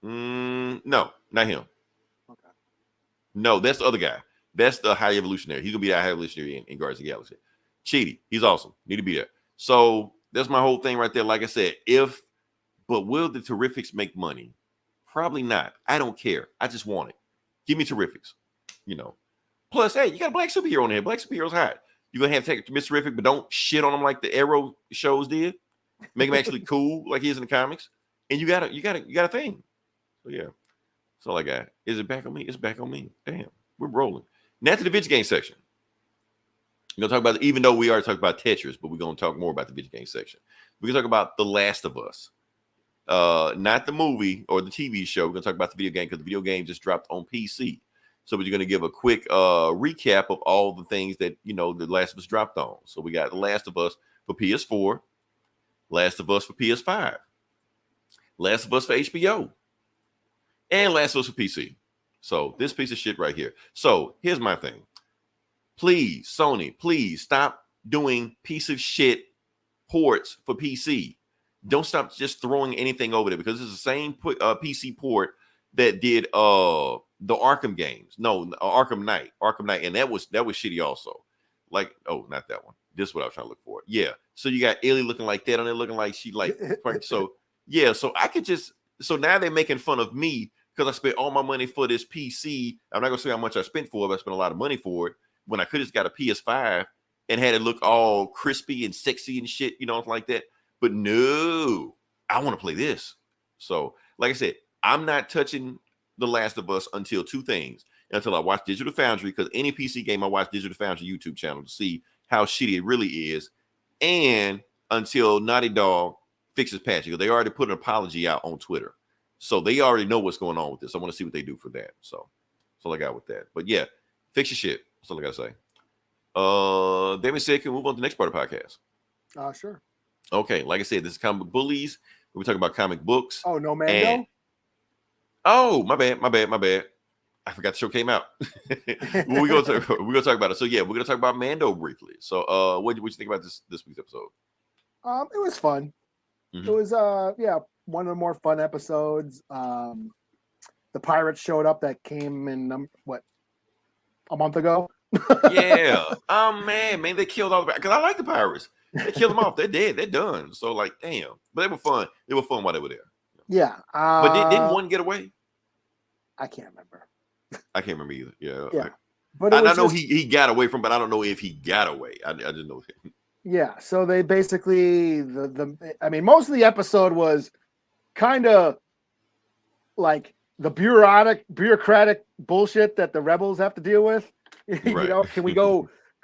No, not him. Okay. No, that's the other guy. That's the High Evolutionary. He's gonna be that High Evolutionary in Guardians of the Galaxy. JEDI, he's awesome. Need to be there. So that's my whole thing right there. Like I said, but will the Terrifics make money? Probably not. I don't care. I just want it. Give me Terrifics. You know. Plus, hey, you got a black superhero on there. Black superhero's hot. You're gonna have to take Mr. Terrific, but don't shit on him like the Arrow shows did. Make him actually cool like he is in the comics. And you got a thing. So yeah. That's all I got. Is it back on me? It's back on me. Damn, we're rolling. Now to the video game section. We're gonna talk about, even though we already talked about Tetris, but we're gonna talk more about the video game section. We're gonna talk about The Last of Us. Not the movie or the TV show. We're gonna talk about the video game because the video game just dropped on PC. So we're gonna give a quick recap of all the things that The Last of Us dropped on. So we got The Last of Us for PS4, Last of Us for PS5, Last of Us for HBO, and Last of Us for PC. So this piece of shit right here. So here's my thing. Please, Sony, please stop doing piece of shit ports for PC. Don't stop just throwing anything over there because it's the same PC port that did the Arkham games. No, Arkham Knight, and that was shitty also. Like, oh, not that one. This is what I was trying to look for. Yeah. So you got Ellie looking like that on there, looking like she like so yeah. So I could just now they're making fun of me because I spent all my money for this PC. I'm not gonna say how much I spent for it, but I spent a lot of money for it when I could have just got a PS5 and had it look all crispy and sexy and shit, like that. But no, I want to play this. So, like I said, I'm not touching The Last of Us until two things. Until I watch Digital Foundry, because any PC game I watch Digital Foundry YouTube channel to see how shitty it really is, and until Naughty Dog fixes patch, because they already put an apology out on Twitter. So they already know what's going on with this. I want to see what they do for that. So that's all I got with that. But yeah, fix your shit. That's all I got to say. Damien said, can we move on to the next part of the podcast? Sure. Okay, like I said, this is Comic Book Bullies. We're talking about comic books. Oh, no Mando? Oh, my bad. I forgot the show came out. We're gonna talk about it. So yeah, we're gonna talk about Mando briefly. So what you think about this week's episode? It was fun. Mm-hmm. It was one of the more fun episodes. The pirates showed up that came in a month ago. Yeah. Man, they killed all the because I like the pirates. They killed them off. They're dead. They're done. So like, damn. But they were fun. They were fun while they were there. Yeah. But didn't one get away? I can't remember. I can't remember either. Yeah. Yeah. But I know he got away from, but I don't know if he got away. I just know him. Yeah. So they basically most of the episode was kind of like the bureaucratic bullshit that the rebels have to deal with. You know, can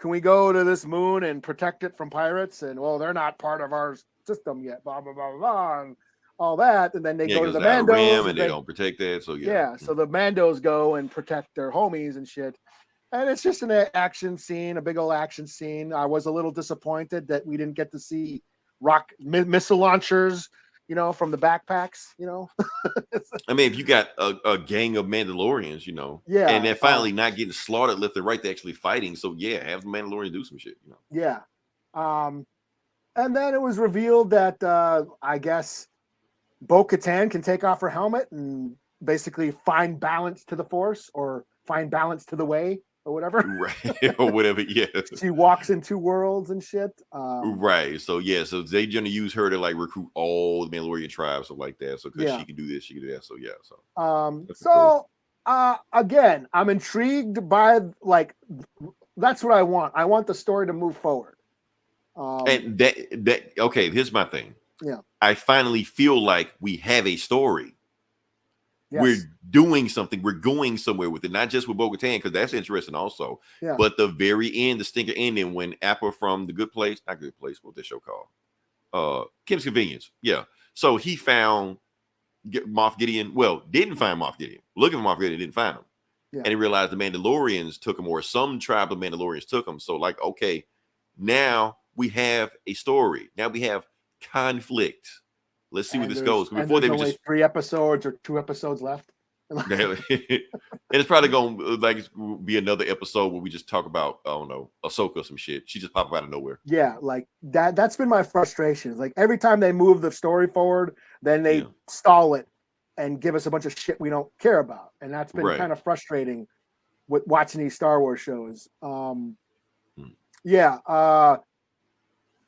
we go to this moon and protect it from pirates? And well, they're not part of our system yet, blah blah blah blah, and all that. And then they go to the Mandos, and they don't protect that. So so the Mandos go and protect their homies and shit. And it's just an action scene, a big old action scene. I was a little disappointed that we didn't get to see missile launchers, you know, from the backpacks, you know. I mean, if you got a gang of Mandalorians, you know, and they're finally not getting slaughtered left and right, they're actually fighting. So yeah, have the Mandalorians do some shit, you know. Yeah. And then it was revealed that I guess Bo-Katan can take off her helmet and basically find balance to the Force or find balance to the way or whatever. Right. Or whatever. Yeah. She walks in two worlds and shit. Right. So yeah. So they're gonna use her to like recruit all the Mandalorian tribes, stuff like that. So because she can do this, she can do that. So yeah. So again, I'm intrigued by like that's what I want. I want the story to move forward. And that okay, here's my thing. Yeah. I finally feel like we have a story. Yes. We're doing something. We're going somewhere with it, not just with Bo-Katan, because that's interesting also. Yeah. But the very end, the stinker ending, when Appa from the Good Place, not Good Place, what's this show called? Kim's Convenience. Yeah. So he found Moff Gideon. Well, didn't find Moff Gideon. Looking for Moff Gideon, didn't find him. Yeah. And he realized the Mandalorians took him, or some tribe of Mandalorians took him. So like, okay, now we have a story. Now we have conflict. Let's see where this goes. Before they were just 3 episodes or 2 episodes left. And it's probably gonna like be another episode where we just talk about, I don't know, Ahsoka or some shit. She just pop up out of nowhere. Yeah, like that's been my frustration. Like every time they move the story forward, then they stall it and give us a bunch of shit we don't care about. And that's been kind of frustrating with watching these Star Wars shows.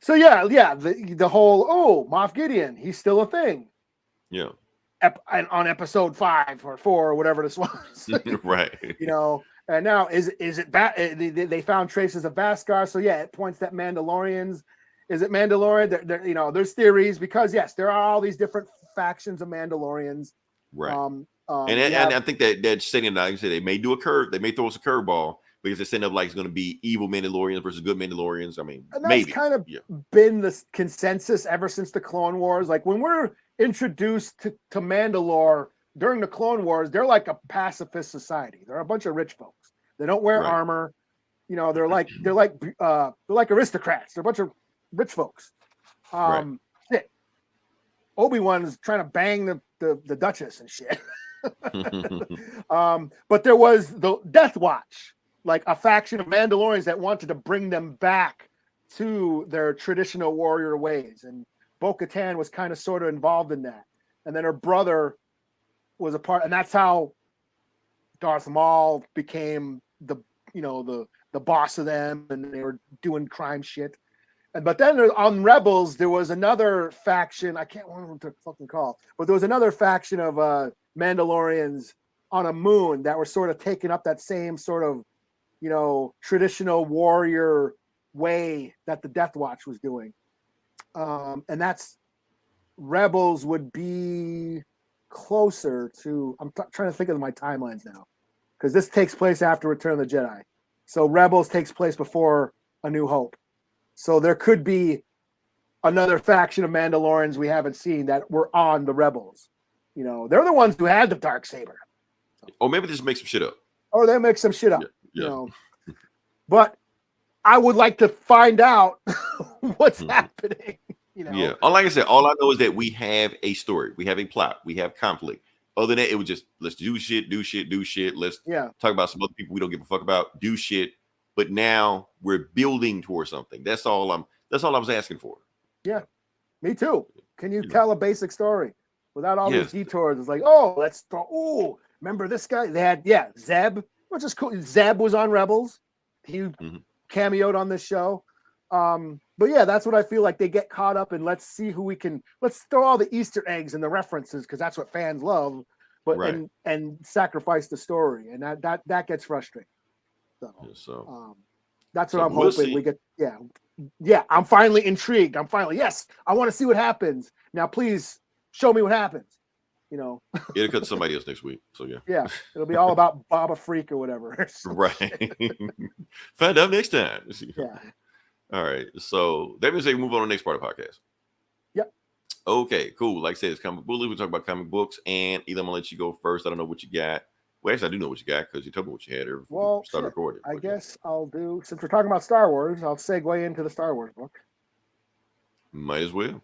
So the whole Moff Gideon, he's still a thing. Yeah. On episode 5 or 4 or whatever this was. Right. You know, and now is it they found traces of Beskar, so yeah, it points that Mandalorians. Is it Mandalorian? There, you know, there's theories because yes, there are all these different factions of Mandalorians. Right. And I think that setting, like I said, they may do a curve, they may throw us a curveball. Because they're setting up like it's going to be evil Mandalorians versus good Mandalorians. I mean, and that's maybe kind of been the consensus ever since the Clone Wars. Like when we're introduced to Mandalore during the Clone Wars, they're like a pacifist society. They're a bunch of rich folks. They don't wear armor. You know, they're like aristocrats. They're a bunch of rich folks. Obi-Wan's trying to bang the Duchess and shit. But there was the Death Watch. Like a faction of Mandalorians that wanted to bring them back to their traditional warrior ways. And Bo-Katan was kind of sort of involved in that. And then her brother was a part, and that's how Darth Maul became the boss of them, and they were doing crime shit. But then on Rebels, there was another faction, I can't remember what they're fucking called, but there was another faction of Mandalorians on a moon that were sort of taking up that same sort of, you know, traditional warrior way that the Death Watch was doing. And that's Rebels would be closer to, I'm trying to think of my timelines now, because this takes place after Return of the Jedi. So Rebels takes place before A New Hope. So there could be another faction of Mandalorians we haven't seen that were on the Rebels. You know, they're the ones who had the Darksaber. Or maybe they just make some shit up. Or they make some shit up. You know, but I would like to find out what's happening. You know, yeah. Like I said, all I know is that we have a story, we have a plot, we have conflict. Other than that, it was just let's do shit. Let's talk about some other people we don't give a fuck about. Do shit. But now we're building towards something. That's all I was asking for. Yeah, me too. Can you tell a basic story without all these detours? It's like, oh, let's throw. Oh, remember this guy? They had Zeb. Which is cool. Zeb was on Rebels. He cameoed on this show. But yeah, that's what I feel like. They get caught up in let's throw all the Easter eggs and the references because that's what fans love, but and sacrifice the story. And that gets frustrating. So that's what I'm hoping we get. Yeah. I'm finally intrigued. I want to see what happens. Now, please show me what happens. you know. It'll cut to somebody else next week. So yeah. Yeah, it'll be all about Baba Freak or whatever. Right. Find out next time. Yeah. All right. So that means they move on to the next part of the podcast. Yep. Okay, cool. Like I said, it's Comic Bully. We talk about comic books, and either I'm gonna let you go first. I don't know what you got. Well, actually, I do know what you got because you told me what you had. Well, start recording. I guess I'll do, since we're talking about Star Wars, I'll segue into the Star Wars book. Might as well.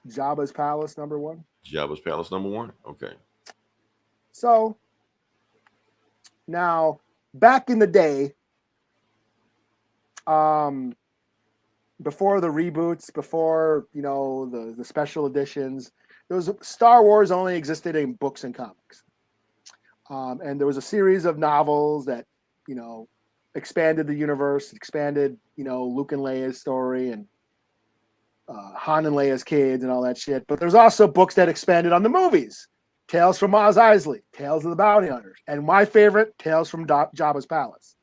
Jabba's Palace #1. Jabba's Palace #1. Okay. So now, back in the day, before the reboots, before the special editions, Star Wars only existed in books and comics, and there was a series of novels that expanded the universe, expanded Luke and Leia's story and Han and Leia's kids and all that shit. But there's also books that expanded on the movies. Tales from Mos Eisley, Tales of the Bounty Hunters, and my favorite, Tales from Jabba's Palace.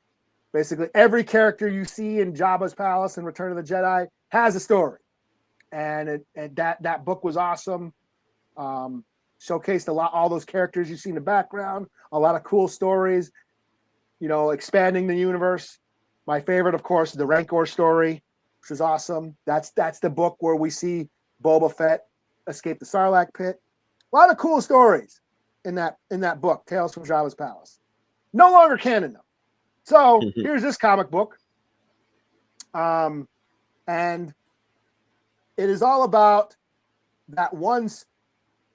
Basically, every character you see in Jabba's Palace and Return of the Jedi has a story, and that book was awesome. Showcased all those characters you see in the background, a lot of cool stories. Expanding the universe. My favorite, of course, the Rancor story, which is awesome. That's the book where we see Boba Fett escape the Sarlacc pit. A lot of cool stories in that book, Tales from Jabba's Palace. No longer canon, though. So here's this comic book. And it is all about that one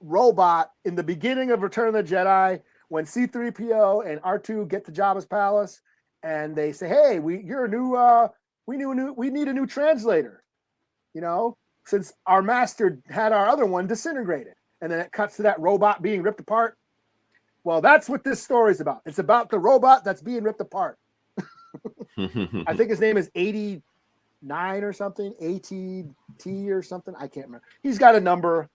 robot in the beginning of Return of the Jedi when C-3PO and R2 get to Jabba's Palace and they say, "Hey, we need a new translator. Since our master had our other one disintegrated." And then it cuts to that robot being ripped apart. Well, that's what this story is about. It's about the robot that's being ripped apart. I think his name is 89 or something, ATT or something. I can't remember. He's got a number,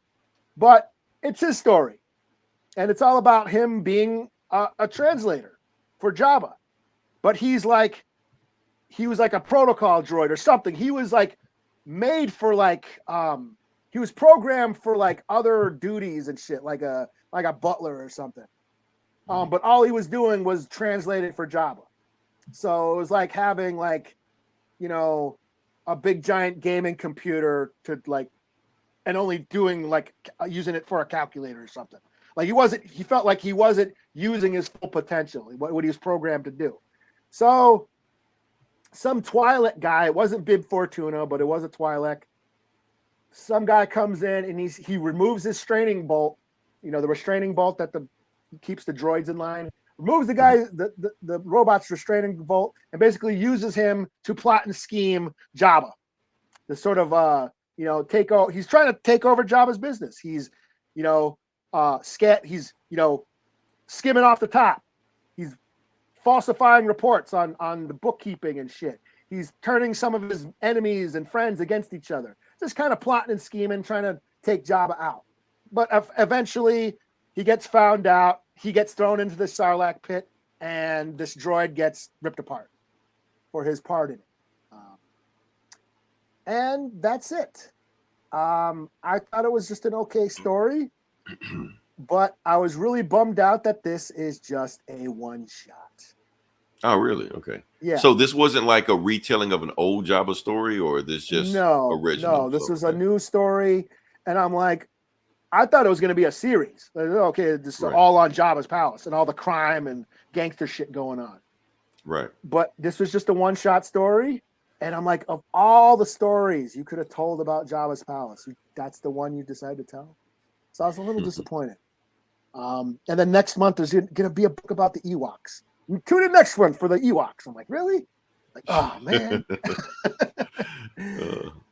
but it's his story. And it's all about him being a translator for Jabba. But he was like a protocol droid or something. He was like made for he was programmed for other duties and shit, like a butler or something. But all he was doing was translating for Jabba. So it was like having a big giant gaming computer to and only doing using it for a calculator or something. He felt like he wasn't using his full potential, what he was programmed to do. So some Twi'lek guy, it wasn't Bib Fortuna, but it was a Twi'lek. Some guy comes in and he removes his restraining bolt, the restraining bolt that keeps the droids in line. Removes the robot's restraining bolt and basically uses him to plot and scheme Jabba. The sort of take over. He's trying to take over Jabba's business. He's he's skimming off the top. He's falsifying reports on the bookkeeping and shit. He's turning some of his enemies and friends against each other. Just kind of plotting and scheming, trying to take Jabba out. But eventually, he gets found out. He gets thrown into the Sarlacc pit, and this droid gets ripped apart for his part in it. And that's it. I thought it was just an okay story, but I was really bummed out that this is just a one-shot. Oh, really? Okay. Yeah. So this wasn't like a retelling of an old Jabba story, or this just original? No, this was a new story, and I'm like, I thought it was going to be a series. Okay, this is all on Jabba's Palace and all the crime and gangster shit going on. Right. But this was just a one-shot story, and I'm like, of all the stories you could have told about Jabba's Palace, that's the one you decided to tell. So I was a little disappointed. And then next month there's going to be a book about the Ewoks. Tune in next one for the Ewoks. I'm like, really? Oh man.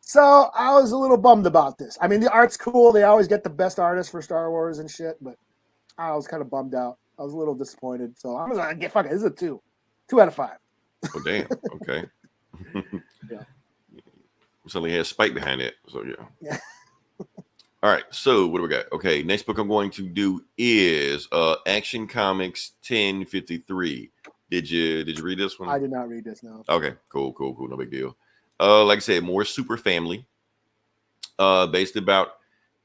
So I was a little bummed about this. I mean, the art's cool. They always get the best artists for Star Wars and shit, but I was kind of bummed out. I was a little disappointed. So I was like, fuck it. This is a 2 out of 5. Oh damn. Okay. Yeah. Something has spike behind it. So yeah. All right. So what do we got? Okay. Next book I'm going to do is Action Comics 1053. Did you read this one? I did not read this. No. Okay. Cool. No big deal. Like I said, more super family. Based about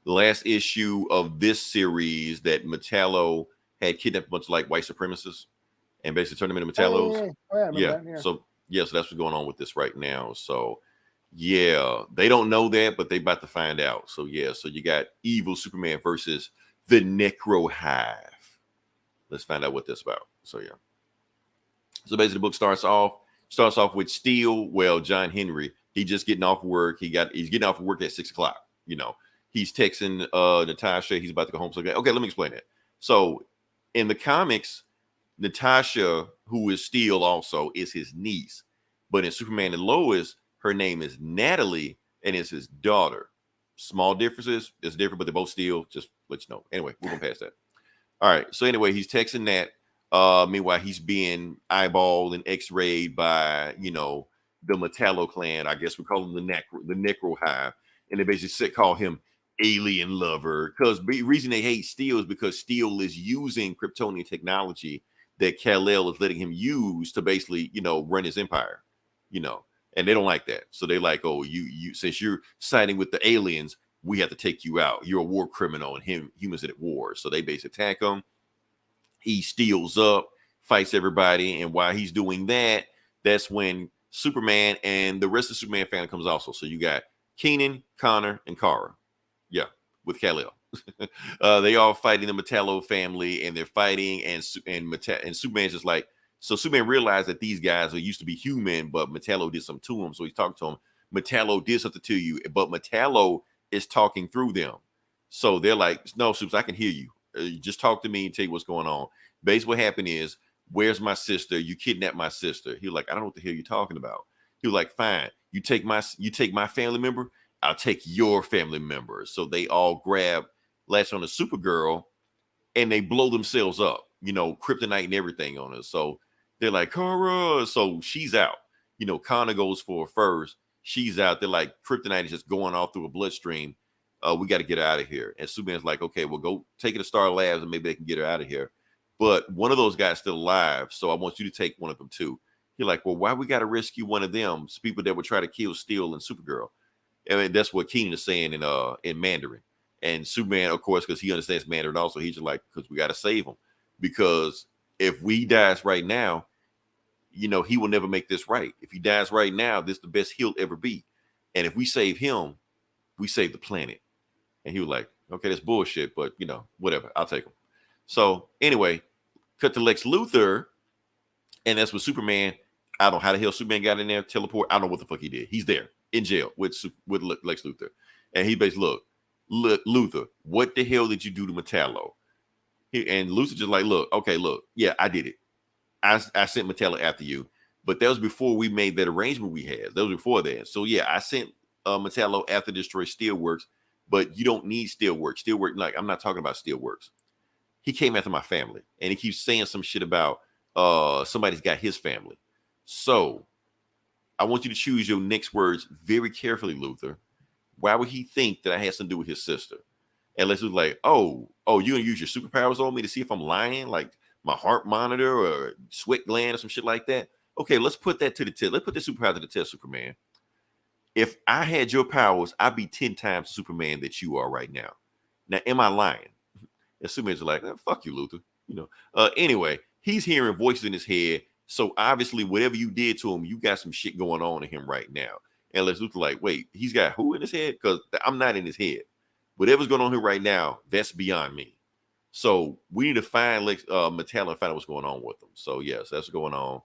the last issue of this series that Metallo had kidnapped a bunch of like white supremacists and basically turned them into Metallos. Oh, yeah, I remember Yeah. that, yeah. So that's what's going on with this right now. So yeah, they don't know that, but they about to find out. So yeah, so you got evil Superman versus the Necro Hive. Let's find out what that's about. So yeah. So basically the book starts off with Steel. Well, John Henry, he just getting off work. He's getting off work at 6:00. You know, he's texting Natasha. He's about to go home. So okay, let me explain it. So in the comics, Natasha, who is Steel also, is his niece. But in Superman and Lois, her name is Natalie and is his daughter. Small differences. It's different, but they're both Steel. Just let you know. Anyway, we're going to pass that. All right. So anyway, he's texting Nat. Meanwhile, he's being eyeballed and x-rayed by, you know, the Metallo clan. I guess we call him the Necro Hive. And they basically call him alien lover. Because the reason they hate Steel is because Steel is using Kryptonian technology that Kal-El is letting him use to basically, you know, run his empire, you know, and they don't like that. So they like, oh, you since you're siding with the aliens, we have to take you out. You're a war criminal and humans are at war. So they basically attack him. He steals up, fights everybody. And while he's doing that, that's when Superman and the rest of the Superman family comes also. So you got Keenan, Connor, and Kara. Yeah, with Kal-El. They all fighting the Metallo family, and they're fighting, and Superman's just like, so Superman realized that these guys used to be human, but Metallo did something to him. So he's talking to him. Metallo did something to you, but Metallo is talking through them. So they're like, no, Supes, I can hear you. Just talk to me and tell you what's going on. Basically, what happened is, where's my sister? You kidnapped my sister. He was like, I don't know what the hell you're talking about. He was like, fine, you take my family member, I'll take your family member. So they all latch on to Supergirl, and they blow themselves up, you know, kryptonite and everything on her. So they're like, Kara. So she's out. You know, Connor goes for her first. She's out. They're like, kryptonite is just going all through her bloodstream. We got to get her out of here. And Superman's like, okay, well, go take her to Star Labs and maybe they can get her out of here. But one of those guys still alive, so I want you to take one of them too. You're like, well, why we got to rescue one of them? It's people that would try to kill Steel and Supergirl. I mean, that's what Keenan is saying in Mandarin. And Superman, of course, because he understands Mandarin also, he's just like, because we got to save him. Because if we dies right now, you know, he will never make this right. If he dies right now, this is the best he'll ever be. And if we save him, we save the planet. And he was like, okay, that's bullshit, but, you know, whatever. I'll take him. So anyway, cut to Lex Luthor. And that's with Superman. I don't know how the hell Superman got in there, teleport. I don't know what the fuck he did. He's there in jail with Lex Luthor. And he basically, look, Luthor, what the hell did you do to Metallo? And Luthor just like, look, yeah, I did it. I sent Metallo after you. But that was before we made that arrangement we had. That was before that. So yeah, I sent Metallo after Destroy Steelworks, but you don't need Steelworks. Steelworks, like, I'm not talking about Steelworks. He came after my family. And he keeps saying some shit about somebody's got his family. So I want you to choose your next words very carefully, Luthor. Why would he think that I had something to do with his sister? And Lex was like, oh, you gonna use your superpowers on me to see if I'm lying, like my heart monitor or sweat gland or some shit like that? Okay, let's put that to the test. Let's put the superpower to the test, Superman. If I had your powers, I'd be 10 times Superman that you are right now. Now, am I lying? And Superman's like, fuck you, Luthor. You know. Anyway, he's hearing voices in his head. So obviously, whatever you did to him, you got some shit going on in him right now. And Lex Luthor like, wait, he's got who in his head? Because I'm not in his head. Whatever's going on here right now, that's beyond me. So we need to find Metallo and find out what's going on with him. So yes, that's what's going on.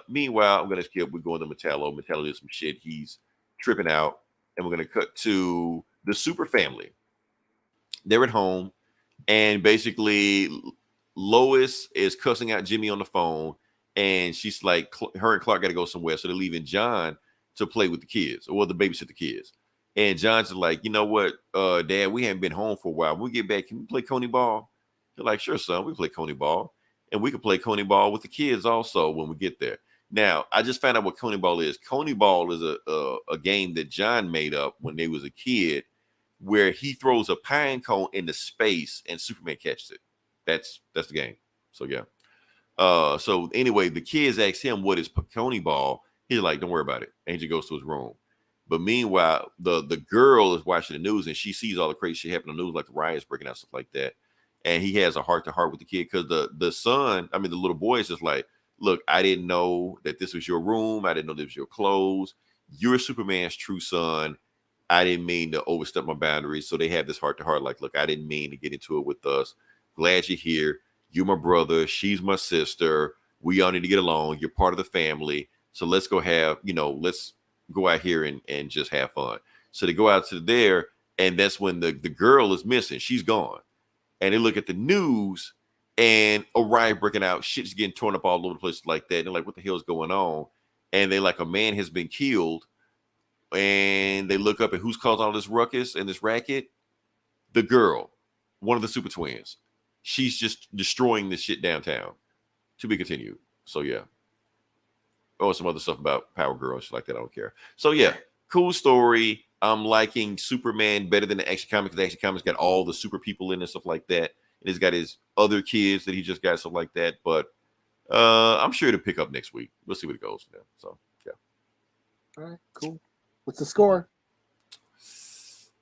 Meanwhile, I'm gonna skip. We're going to Metallo. Metallo did some shit. He's tripping out, and we're gonna cut to the Super family. They're at home, and basically Lois is cussing out Jimmy on the phone, and she's like, her and Clark got to go somewhere, so they're leaving John to play with the kids, or to babysit the kids. And John's like, you know what, Dad, we haven't been home for a while. When we get back, can we play Coney ball? They're like, sure, son, we play Coney ball. And we can play Coney ball with the kids also when we get there. Now, I just found out what Coney ball is. Coney ball is a game that John made up when they was a kid, where he throws a pine cone into space and Superman catches it. That's the game. So yeah. So anyway, the kids ask him what is Coney ball. He's like, don't worry about it. And he goes to his room. But meanwhile, the girl is watching the news and she sees all the crazy shit happening on the news, like the riots breaking out, stuff like that. And he has a heart to heart with the kid because the son, I mean, the little boy is just like, look, I didn't know that this was your room. I didn't know this was your clothes. You're Superman's true son. I didn't mean to overstep my boundaries. So they have this heart to heart, like, look, I didn't mean to get into it with us. Glad you're here. You're my brother. She's my sister. We all need to get along. You're part of the family. So let's go have, let's go out here and just have fun. So they go out to there, and that's when the girl is missing. She's gone. And they look at the news, and a riot breaking out. Shit's getting torn up all over the place like that. And they're like, what the hell is going on? And they're like, a man has been killed. And they look up, and who's caused all this ruckus and this racket? The girl, one of the super twins. She's just destroying this shit downtown. To be continued. So, yeah. Oh, some other stuff about Power Girl and shit like that. I don't care. So, yeah. Cool story. I'm liking Superman better than the Action Comics. The Action Comics got all the super people in and stuff like that. And he's got his other kids that he just got, stuff like that. But I'm sure to pick up next week. We'll see what it goes from there. So, yeah. All right, cool. What's the score?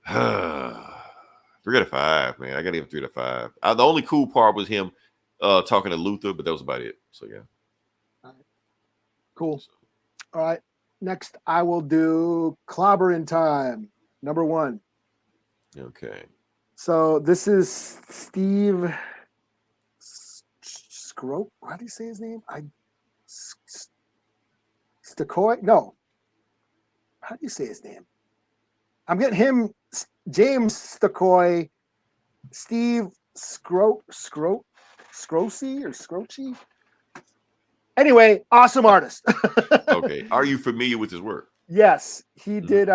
3 out of 5, man. I got to give him 3 out of 5. The only cool part was him talking to Luther, but that was about it. So, yeah. All right. Cool. All right. Next, I will do Clobberin Time, number 1. Okay. So this is Steve Scrope. How do you say his name? Stakoy? No. How do you say his name? I'm getting him, James Stakoy, Steve Scrocy or Scrochi. Anyway, awesome artist. Okay. Are you familiar with his work? Yes. He did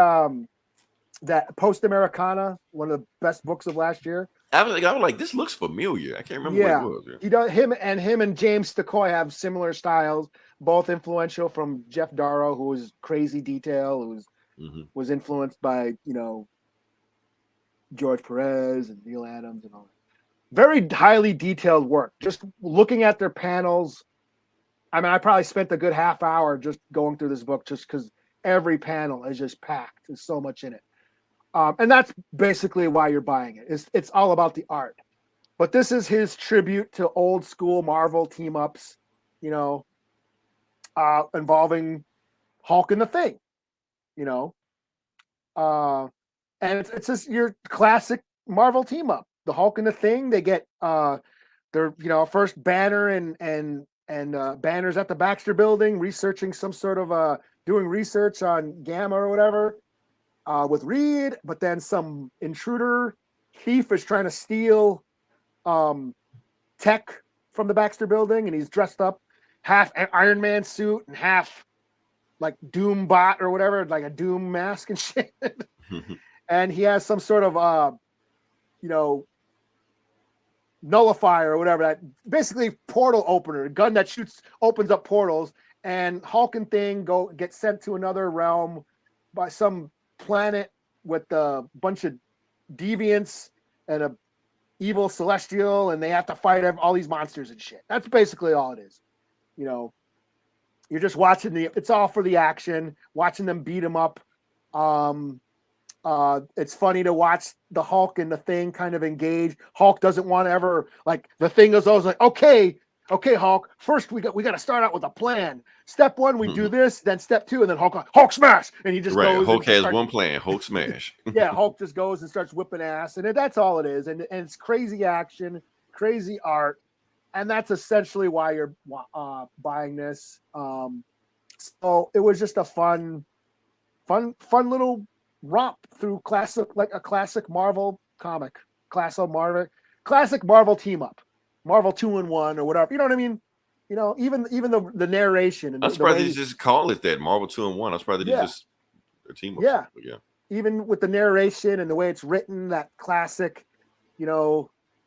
that Post Americana, one of the best books of last year. I was like, this looks familiar. I can't remember what it was. Yeah. He does him and James Stakoy have similar styles, both influential from Jeff Darrow, who was crazy detail, who was influenced by, George Perez and Neil Adams and all that. Very highly detailed work. Just looking at their panels. I mean, I probably spent a good half hour just going through this book just because every panel is just packed. There's so much in it. And that's basically why you're buying it. It's all about the art. But this is his tribute to old school Marvel team-ups, involving Hulk and the Thing, and it's just your classic Marvel team-up. The Hulk and the Thing, they get their first Banner and Banner's at the Baxter Building researching some sort of doing research on Gamma or whatever with Reed, but then some intruder thief is trying to steal tech from the Baxter Building, and he's dressed up half Iron Man suit and half like Doom bot or whatever, like a Doom mask and shit. And he has some sort of nullifier or whatever, that basically portal opener, a gun that opens up portals, and Hulk and Thing get sent to another realm by some planet with a bunch of deviants and a evil celestial, and they have to fight all these monsters and shit. That's basically all it is. You're just watching it's all for the action, watching them beat them up. It's funny to watch the Hulk and the Thing kind of engage. Hulk doesn't want to ever, like, the Thing is always like, okay, Hulk, first we got to start out with a plan. Step 1, we do this, then step 2, and then Hulk smash, and he just goes. Hulk has one plan, Hulk smash. Yeah, Hulk just goes and starts whipping ass, and that's all it is. And it's crazy action, crazy art, and that's essentially why you're buying this. So it was just a fun little romp through a classic Marvel comic, classic Marvel team up, Marvel 2-in-1 or whatever. You know what I mean? Even the narration. And I'm surprised they just call it that, Marvel 2-in-1. I'm surprised they just a team up. Yeah. Yeah. Even with the narration and the way it's written, that classic,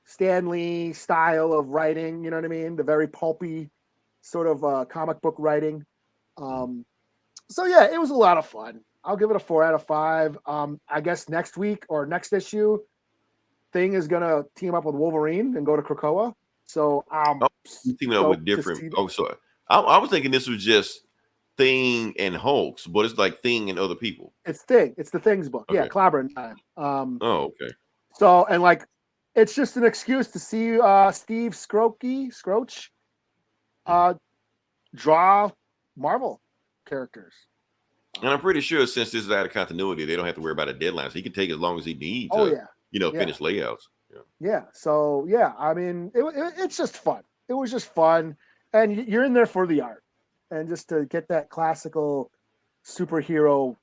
Stan Lee style of writing. You know what I mean? The very pulpy sort of comic book writing. So yeah, it was a lot of fun. I'll give it a 4 out of 5. I guess next week or next issue, Thing is gonna team up with Wolverine and go to Krakoa. So teaming up with different. So I was thinking this was just Thing and Hulks, but it's like Thing and other people. It's Thing. It's the Things book. Okay. Yeah, Clobberin Time. Oh, okay. So, and like, it's just an excuse to see Steve Scroach draw Marvel characters. And I'm pretty sure since this is out of continuity, they don't have to worry about a deadline. So he can take as long as he needs Oh, to, yeah. you know, finish layouts. Yeah. Yeah. So, yeah, I mean, it's just fun. It was just fun. And you're in there for the art. And just to get that classical superhero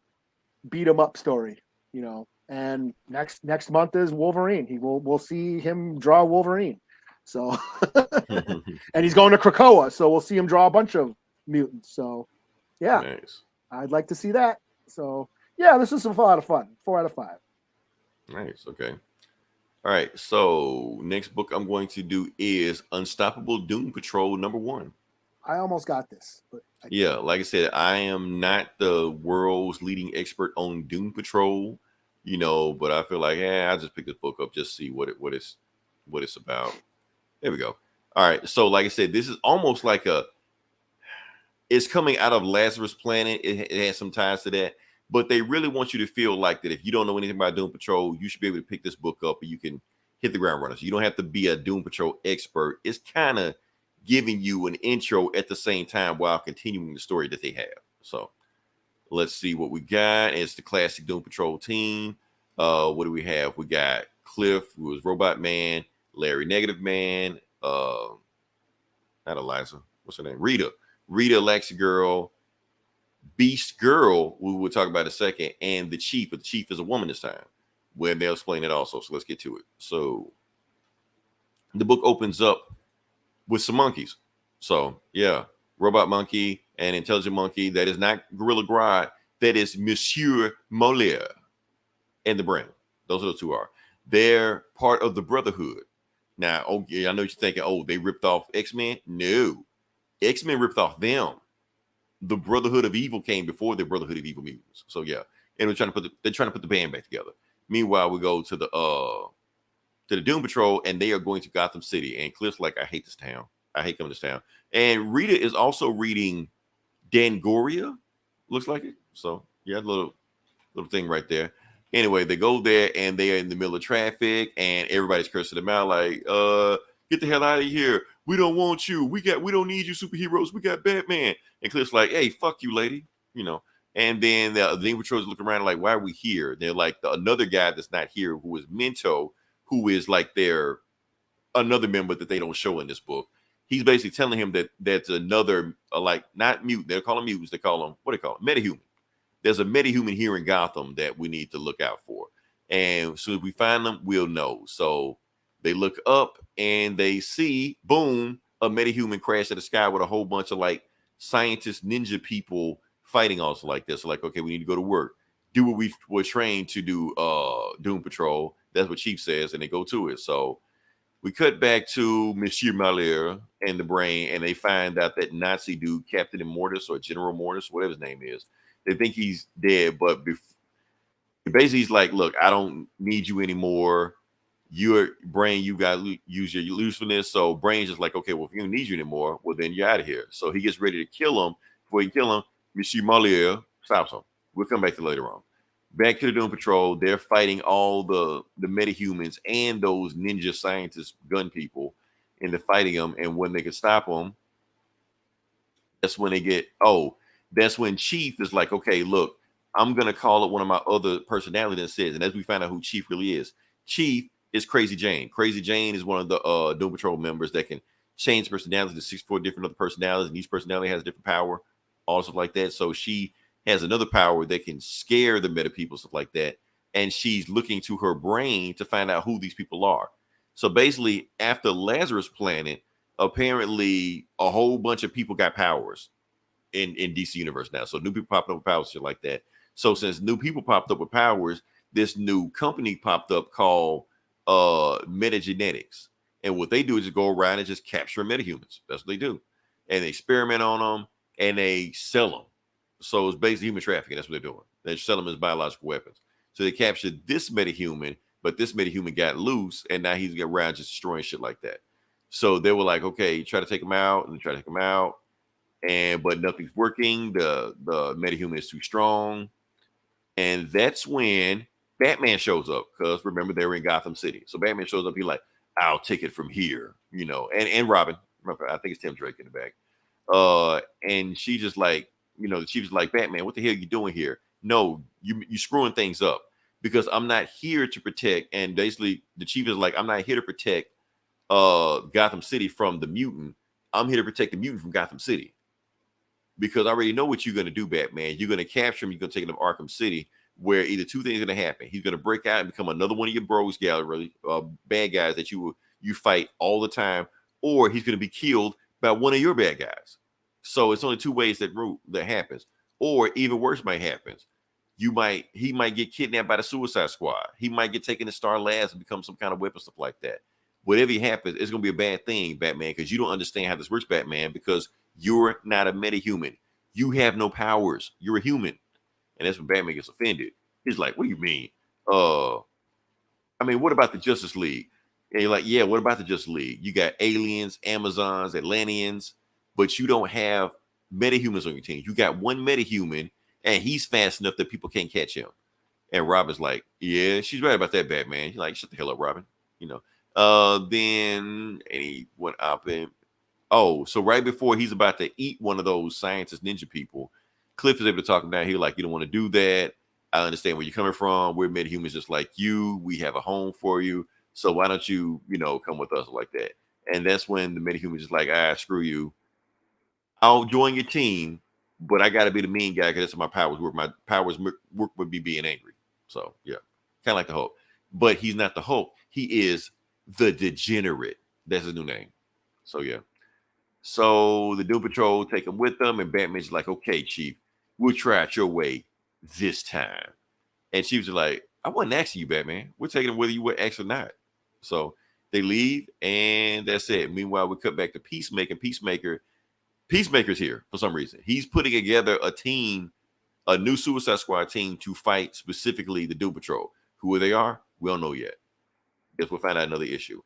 beat 'em up story, you know. And next month is Wolverine. We'll see him draw Wolverine. So, and he's going to Krakoa, so we'll see him draw a bunch of mutants. So, yeah, Nice. I'd like to see that. So, yeah, this is a lot of fun. 4 out of 5. Nice. Okay. All right. So next book I'm going to do is Unstoppable Doom Patrol #1. I almost got this, but Yeah, like I said, I am not the world's leading expert on Doom Patrol, you know, but I feel like, I'll just pick this book up, just see what it's about. There we go. All right. So, like I said, this is almost like it's coming out of Lazarus Planet. It has some ties to that, but they really want you to feel like that if you don't know anything about Doom Patrol, you should be able to pick this book up and you can hit the ground running. So you don't have to be a Doom Patrol expert. It's kind of giving you an intro at the same time while continuing the story that they have. So let's see what we got. It's the classic Doom Patrol team. What do we have? We got Cliff, who was Robot Man, Larry Negative Man, not Eliza. What's her name? Rita, Lexi Girl, Beast Girl, we will talk about in a second, and the Chief, but the Chief is a woman this time. When they'll explain it also. So let's get to it. So the book opens up with some monkeys. So yeah, Robot Monkey and Intelligent Monkey. That is not Gorilla Grodd. That is Monsieur Molière and the Brain. Those are the two are. They're part of the Brotherhood. Now, okay, I know you're thinking, oh, they ripped off X-Men. No, X-Men ripped off them. The Brotherhood of Evil came before the Brotherhood of Evil Mutants. So yeah, and they're trying to put the band back together. Meanwhile, we go to the Doom Patrol, and they are going to Gotham City. And Cliff's like, I hate this town. I hate coming to this town. And Rita is also reading Dangoria, looks like it. So yeah, little thing right there. Anyway, they go there and they are in the middle of traffic, and everybody's cursing them out like, get the hell out of here. We don't want you. We don't need you superheroes. We got Batman. And Cliff's like, hey, fuck you, lady. You know. And then the Doom Patrol's looking around like, why are we here? They're like another guy that's not here who is Minto, who is like their another member that they don't show in this book. He's basically telling him that that's another, like, not mutant. They call them mutants. They call them, what do they call them? Metahuman. There's a metahuman here in Gotham that we need to look out for. And as soon as we find them, we'll know. So they look up and they see, boom, a metahuman crash in the sky with a whole bunch of like scientist ninja people fighting also like this. So like, okay, we need to go to work. Do what we were trained to do, Doom Patrol. That's what Chief says, and they go to it. So we cut back to Monsieur Molière and the Brain, and they find out that Nazi dude, Captain Immortus or General Mortis, whatever his name is, they think he's dead, but basically he's like, look, I don't need you anymore. Your Brain, you got to use your usefulness. So Brain's just like, okay, well, if you don't need you anymore, well, then you're out of here. So he gets ready to kill him. Before he kill him, Monsieur Molière stops him. We'll come back to later on. Back to the Doom Patrol. They're fighting all the metahumans and those ninja scientist gun people, and they're fighting them. And when they can stop them, that's when that's when Chief is like, okay, look, I'm going to call it one of my other personalities that says, and as we find out who Chief really is, Chief is Crazy Jane. Crazy Jane is one of the Doom Patrol members that can change personality to 64 different other personalities, and each personality has a different power, all stuff like that. So she has another power that can scare the meta people, stuff like that. And she's looking to her brain to find out who these people are. So basically, after Lazarus Planet, apparently a whole bunch of people got powers in DC Universe now. So new people popped up with powers, shit like that. So since new people popped up with powers, this new company popped up called Metagenetics. And what they do is just go around and just capture metahumans. That's what they do. And they experiment on them and they sell them. So it's basically human trafficking. That's what they're doing. They sell them as biological weapons. So they captured this metahuman, but this metahuman got loose, and now he's getting around just destroying shit like that. So they were like, okay, try to take him out, and try to take him out. but nothing's working. The metahuman is too strong, and that's when Batman shows up. Because remember, they were in Gotham City, so Batman shows up. He's like, "I'll take it from here," and Robin. I think it's Tim Drake in the back. And she just like, the chief is like, Batman, what the hell are you doing here? No, you screwing things up because I'm not here to protect. And basically, the chief is like, I'm not here to protect Gotham City from the mutant. I'm here to protect the mutant from Gotham City. Because I already know what you're going to do, Batman. You're going to capture him. You're going to take him to Arkham City, where either two things are going to happen. He's going to break out and become another one of your bros gallery, bad guys that you fight all the time, or he's going to be killed by one of your bad guys. So it's only two ways that happens. Or even worse might happen. He might get kidnapped by the Suicide Squad. He might get taken to Star Labs and become some kind of weapon, stuff like that. Whatever happens, it's going to be a bad thing, Batman, because you don't understand how this works, Batman, because you're not a metahuman. You have no powers. You're a human. And that's when Batman gets offended. He's like, what do you mean? What about the Justice League? And you're like, yeah, what about the Justice League? You got aliens, Amazons, Atlanteans, but you don't have metahumans on your team. You got one metahuman, and he's fast enough that people can't catch him. And Robin's like, yeah, she's right about that, Batman. He's like, shut the hell up, Robin. Then and he went up and so right before he's about to eat one of those scientist ninja people, Cliff is able to talk him down. He's like, you don't want to do that. I understand where you're coming from. We're metahumans just like you. We have a home for you. So why don't you, come with us like that? And that's when the metahuman is like, screw you. I'll join your team, but I got to be the mean guy because that's how my powers work. My powers work with me being angry. So, yeah, kind of like the Hulk. But he's not the Hulk. He is the Degenerate. That's his new name. So, yeah. So the Doom Patrol take him with them, and Batman's like, okay, Chief, we'll try it your way this time. And Chief's like, I wasn't asking you, Batman. We're taking him whether you were asked or not. So they leave, and that's it. Meanwhile, we cut back to Peacemaker. Peacemaker's here for some reason. He's putting together a team, a new Suicide Squad team to fight specifically the Doom Patrol. Who they are, we don't know yet. Guess we'll find out another issue.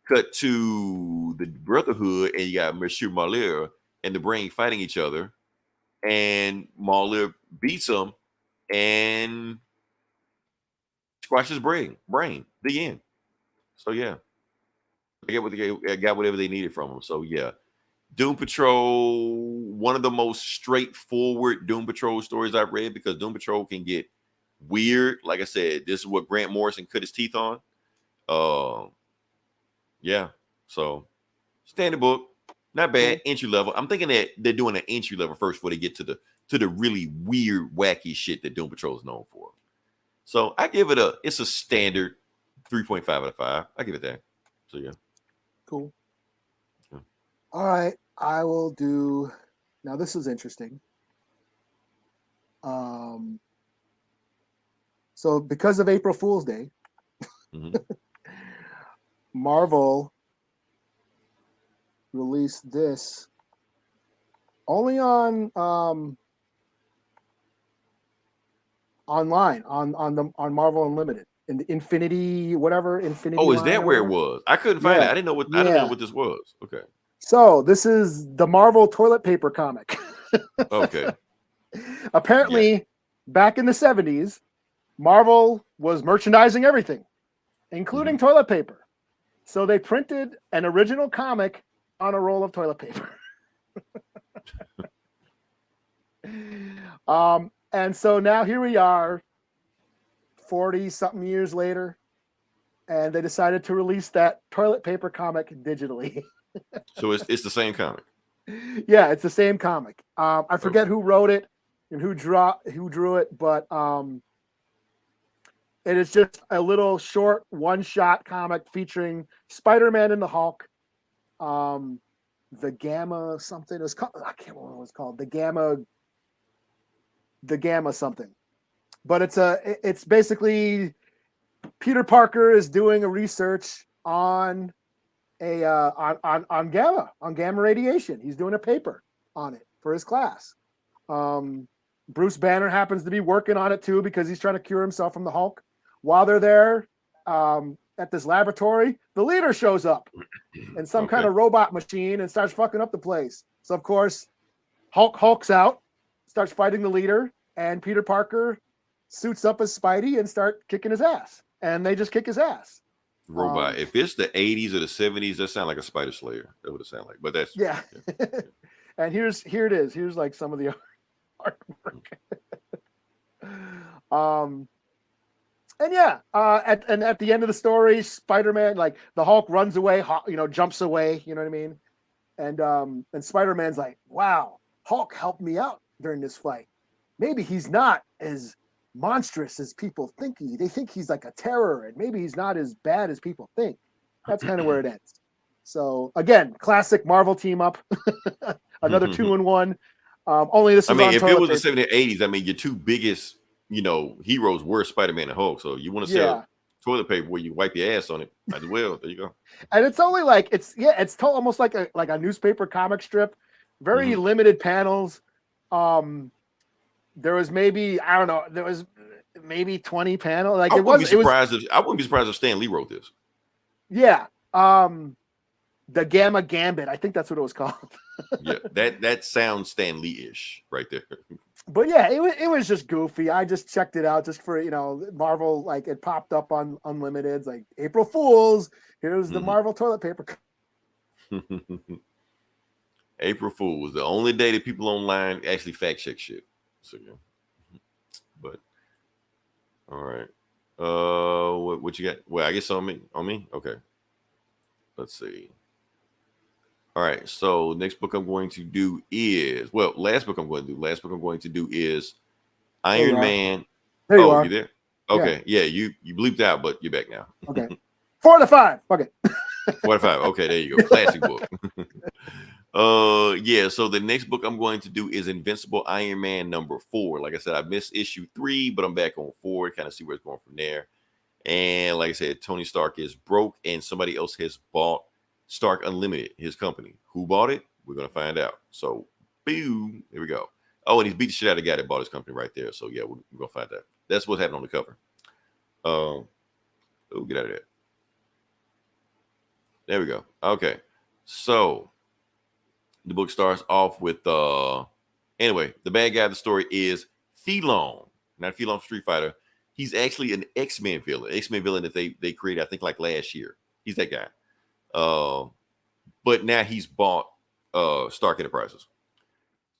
Cut to the Brotherhood, and you got Monsieur Marlier and the Brain fighting each other, and Marlier beats him and squashes his brain. The end. So yeah, they got whatever they needed from him. So yeah, Doom Patrol, one of the most straightforward Doom Patrol stories I've read, because Doom Patrol can get weird. Like I said, this is what Grant Morrison cut his teeth on. Yeah, so standard book, not bad. Entry level. I'm thinking that they're doing an entry level first before they get to the really weird, wacky shit that Doom Patrol is known for. So I give it it's a standard 3.5 out of 5. I give it that. So yeah, cool. Yeah. All right, I will do. Now this is interesting. So because of April Fool's Day. Mm-hmm. Marvel released this only on online on Marvel Unlimited in the Infinity. Oh, is that where it was? I couldn't find it. I didn't know what this was. Okay. So this is the Marvel toilet paper comic. Okay. Apparently, back in the 70s, Marvel was merchandising everything, including toilet paper. So they printed an original comic on a roll of toilet paper. And so now here we are, 40-something years later, and they decided to release that toilet paper comic digitally. So it's the same comic. Yeah, it's the same comic. I forget who wrote it and who drew it, but it is just a little short one-shot comic featuring Spider-Man and the Hulk. The Gamma something. It was called, I can't remember what it was called. The Gamma something. But it's basically Peter Parker is doing a research on gamma radiation. He's doing a paper on it for his class. Bruce Banner happens to be working on it too because he's trying to cure himself from the Hulk. While they're there at this laboratory, the leader shows up in some kind of robot machine and starts fucking up the place. So of course, Hulk's out, starts fighting the leader, and Peter Parker suits up as Spidey and start kicking his ass. And they just kick his ass. Robot. If it's the 80s or the 70s, that sound like a Spider Slayer. That would sound like. But that's yeah. And here it is. Here's like some of the artwork. And yeah, at the end of the story, Spider-Man, like the Hulk runs away, jumps away. You know what I mean? And Spider-Man's like, wow, Hulk helped me out during this fight. Maybe he's not as monstrous as people think they think he's like a terror, and maybe he's not as bad as people think. That's kind of where it ends. So again, classic Marvel team up. Another 2-in-1. Only this is if it was the 70s, 80s, I mean, your two biggest, heroes were Spider-Man and Hulk. So you want to sell toilet paper where you wipe your ass on it, might as well. There you go. And it's only like it's almost like a newspaper comic strip. Very limited panels. There was maybe, I don't know, there was maybe 20 panels. Like I wouldn't be surprised if Stan Lee wrote this. Yeah. The Gamma Gambit. I think that's what it was called. Yeah, that sounds Stan Lee-ish right there. But yeah, it was just goofy. I just checked it out just for, Marvel, like it popped up on Unlimited's like April Fools. Here's the Marvel toilet paper. April Fools, the only day that people online actually fact check shit. So yeah. But all right. What you got? Well, I guess on me. Okay. Let's see. All right. So next book I'm going to do is last book I'm going to do is Iron Man. There you are. You there? Okay. Yeah, you bleeped out, but you're back now. Okay. 4 out of 5. Okay. 4 out of 5. Okay, there you go. Classic book. So the next book I'm going to do is Invincible Iron Man number 4. Like I said, I missed issue 3, but I'm back on 4, kind of see where it's going from there. And like I said, Tony Stark is broke and somebody else has bought Stark Unlimited, his company. Who bought it? We're gonna find out. So boom, here we go. Oh, and he's beat the shit out of the guy that bought his company right there. So yeah, we're gonna find that. That's what's happening on the cover. Get out of there. There we go. Okay. So the book starts off with anyway, the bad guy of the story is Phelon, not Phelon Street Fighter. He's actually an X-Men villain. X-Men villain that they created, I think, like last year. He's that guy. But now he's bought Stark Enterprises.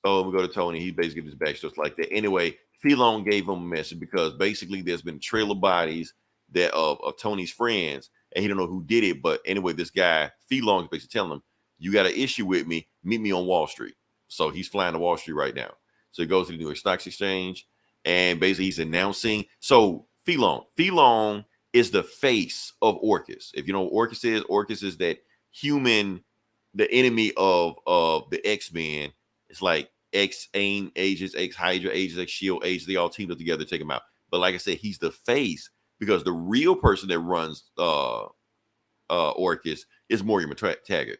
So we go to Tony. He basically gives his backstory like that. Anyway, Phelon gave him a message because basically there's been a trail of bodies that of Tony's friends, and he don't know who did it. But anyway, this guy Phelon is basically telling him, "You got an issue with me? Meet me on Wall Street." So he's flying to Wall Street right now. So he goes to the New York Stock Exchange, and basically he's announcing. So Phelon is the face of Orchis. If you know what Orchis is that human, the enemy of the X-Men. It's like X-AIM agents, X-Hydra agents, X-Shield agents. They all teamed up together to take him out. But like I said, he's the face because the real person that runs Orchis is Morgan Taggart.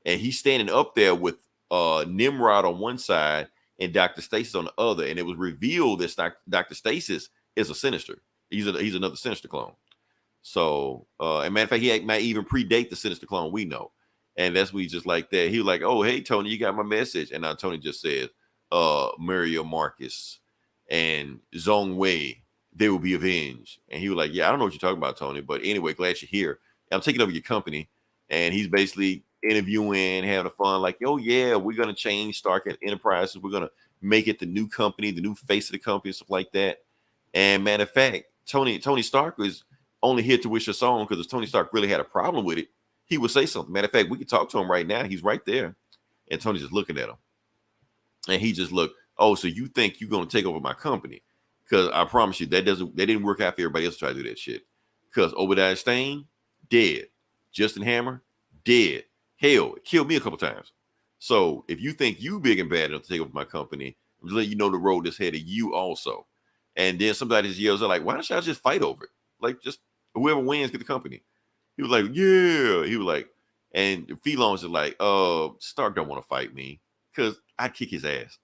And he's standing up there with Nimrod on one side and Dr. Stasis on the other. And it was revealed that Dr. Stasis is a Sinister. He's another Sinister clone. So, and matter of fact, he might even predate the Sinister clone we know. And that's what he's just like that. He was like, "Oh, hey, Tony, you got my message." And now Tony just said, Mario Marcus and Zhong Wei, they will be avenged. And he was like, "Yeah, I don't know what you're talking about, Tony. But anyway, glad you're here. I'm taking over your company." And he's basically interviewing, having fun, like, "Oh, yeah, we're going to change Stark Enterprises. We're going to make it the new company, the new face of the company, stuff like that." And matter of fact, Tony Stark was only here to wish us on because if Tony Stark really had a problem with it, he would say something. Matter of fact, we could talk to him right now. He's right there. And Tony's just looking at him. And he just looked, "Oh, so you think you're going to take over my company? Because I promise you, that didn't work out for everybody else to try to do that shit. Because Obadiah Stane, dead. Justin Hammer, dead. Hell, it killed me a couple times. So if you think you big and bad enough to take over my company, I'm just letting you know the road that's headed you also." And then somebody just yells out like, "Why don't y'all just fight over it? Like, just whoever wins get the company." He was like, "Yeah." He was like, and Phelon's just like, Stark don't want to fight me because I'd kick his ass.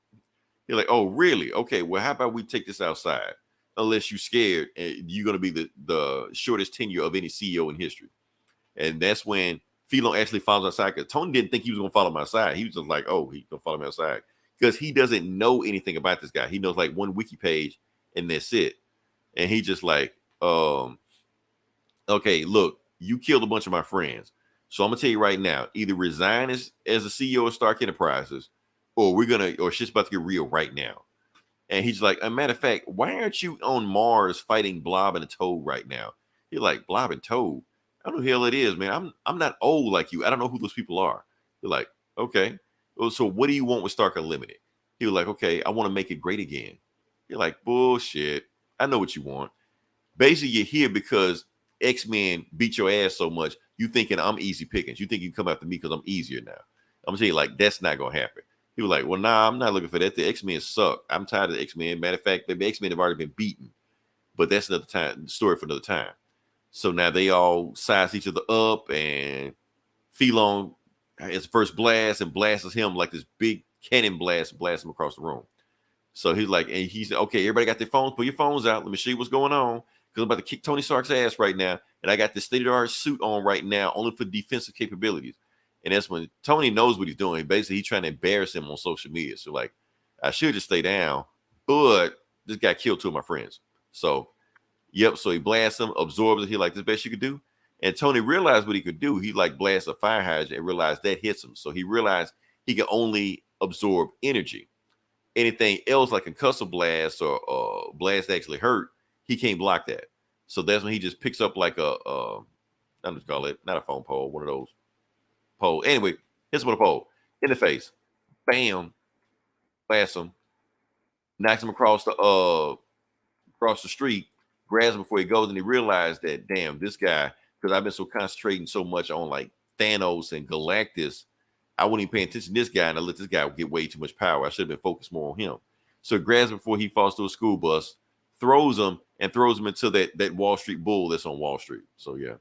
He's like, "Oh, really? Okay, well, how about we take this outside? Unless you're scared, and you're going to be the shortest tenure of any CEO in history." And that's when Phelon actually follows outside because Tony didn't think he was going to follow him outside. He was just like, "Oh, he's going to follow me outside." because he doesn't know anything about this guy. He knows like one wiki page and that's it. And he just like, okay, look, you killed a bunch of my friends. So I'm gonna tell you right now, either resign as the CEO of Stark Enterprises, or shit's about to get real right now. And he's like, a matter of fact, why aren't you on Mars fighting Blob and a Toad right now? You're like, Blob and Toad? I don't know who the hell it is, man. I'm not old like you. I don't know who those people are. You're like, okay. Well, so what do you want with Stark Unlimited? He was like, okay, I want to make it great again. You're like, bullshit. I know what you want. Basically, you're here because X-Men beat your ass so much, you thinking I'm easy pickings. You think you can come after me because I'm easier now. I'm saying, like, that's not going to happen. He was like, well, nah, I'm not looking for that. The X-Men suck. I'm tired of the X-Men. Matter of fact, the X-Men have already been beaten. But that's another time, story for another time. So now they all size each other up, and Phelon his first blast and blasts him like this big cannon blasts him across the room. So he's like, and he said, okay, everybody got their phones, put your phones out. Let me show you what's going on. Because I'm about to kick Tony Stark's ass right now. And I got this state-of-the-art suit on right now, only for defensive capabilities. And that's when Tony knows what he's doing. Basically, he's trying to embarrass him on social media. So like, I should just stay down, but this guy killed two of my friends. So, yep. So he blasts him, absorbs it. He like, this best you could do. And Tony realized what he could do. He like blasts a fire hydrant and realized that hits him. So he realized he can only absorb energy. Anything else like concussive blast or blast actually hurt, he can't block that. So that's when he just picks up like I'm just call it not a phone pole, one of those pole. Anyway, hits him with a pole in the face. Bam, blasts him, knocks him across the street, grabs him before he goes, and he realized that damn, this guy, because I've been so concentrating so much on like Thanos and Galactus, I wasn't even paying attention to this guy, and I let this guy get way too much power. I should have been focused more on him. So he grabs him before he falls through a school bus, throws him into that Wall Street bull that's on Wall Street. So yeah.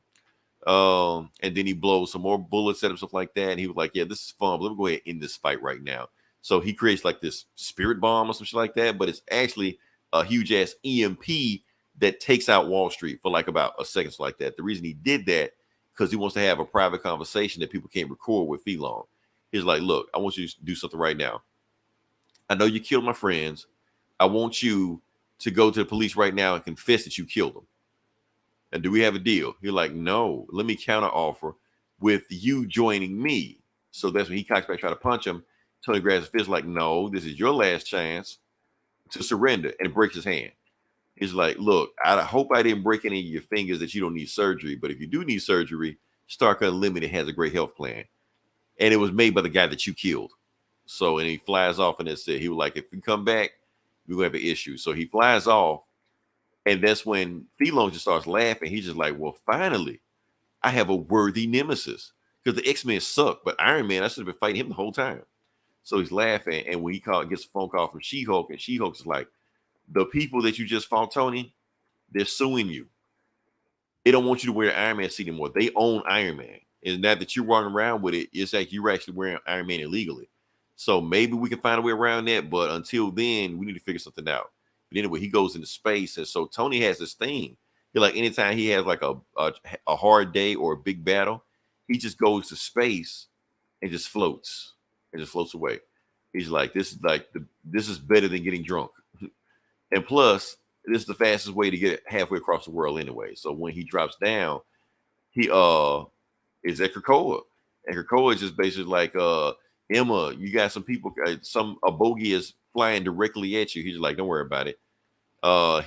And then he blows some more bullets at him, stuff like that. And he was like, yeah, this is fun, but let me go ahead and end this fight right now. So he creates like this spirit bomb or some shit like that, but it's actually a huge ass EMP that takes out Wall Street for like about a second like that. The reason he did that, because he wants to have a private conversation that people can't record with Phelon. He's like, look, I want you to do something right now. I know you killed my friends. I want you to go to the police right now and confess that you killed them. And do we have a deal? You're like, no, let me counter offer with you joining me. So that's when he cocks back, try to punch him. Tony grabs his fist like, no, this is your last chance to surrender, and breaks his hand. He's like, look, I hope I didn't break any of your fingers that you don't need surgery. But if you do need surgery, Stark Unlimited has a great health plan. And it was made by the guy that you killed. So, and he flies off, and that's it. He was like, if you come back, we're going to have an issue. So he flies off. And that's when Phelon just starts laughing. He's just like, well, finally, I have a worthy nemesis. Because the X-Men suck. But Iron Man, I should have been fighting him the whole time. So he's laughing. And when he gets a phone call from She-Hulk, and She-Hulk's like, the people that you just fought, Tony, they're suing you. They don't want you to wear an Iron Man suit anymore. They own Iron Man. And now that you're running around with it, it's like you're actually wearing Iron Man illegally. So maybe we can find a way around that. But until then, we need to figure something out. But anyway, he goes into space. And so Tony has this thing. He like anytime he has like a hard day or a big battle, he just goes to space and just floats. And just floats away. He's like, this is better than getting drunk. And plus, this is the fastest way to get halfway across the world anyway. So when he drops down, he is at Krakoa. And Krakoa is just basically like, Emma, you got some people, a bogey is flying directly at you. He's like, don't worry about it.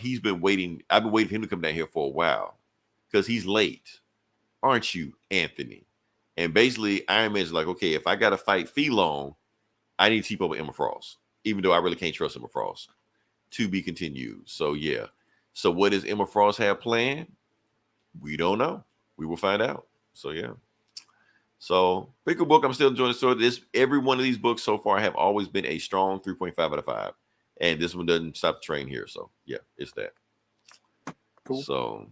He's been waiting. I've been waiting for him to come down here for a while because he's late. Aren't you, Anthony? And basically, Iron Man's like, okay, if I got to fight Phelon, I need to keep up with Emma Frost, even though I really can't trust Emma Frost. To be continued. So yeah. So what does Emma Frost have planned? We don't know. We will find out. So yeah. So pick a book. I'm still enjoying the story. Every one of these books so far have always been a strong 3.5 out of 5. And this one doesn't stop the train here. So yeah, it's that. Cool. So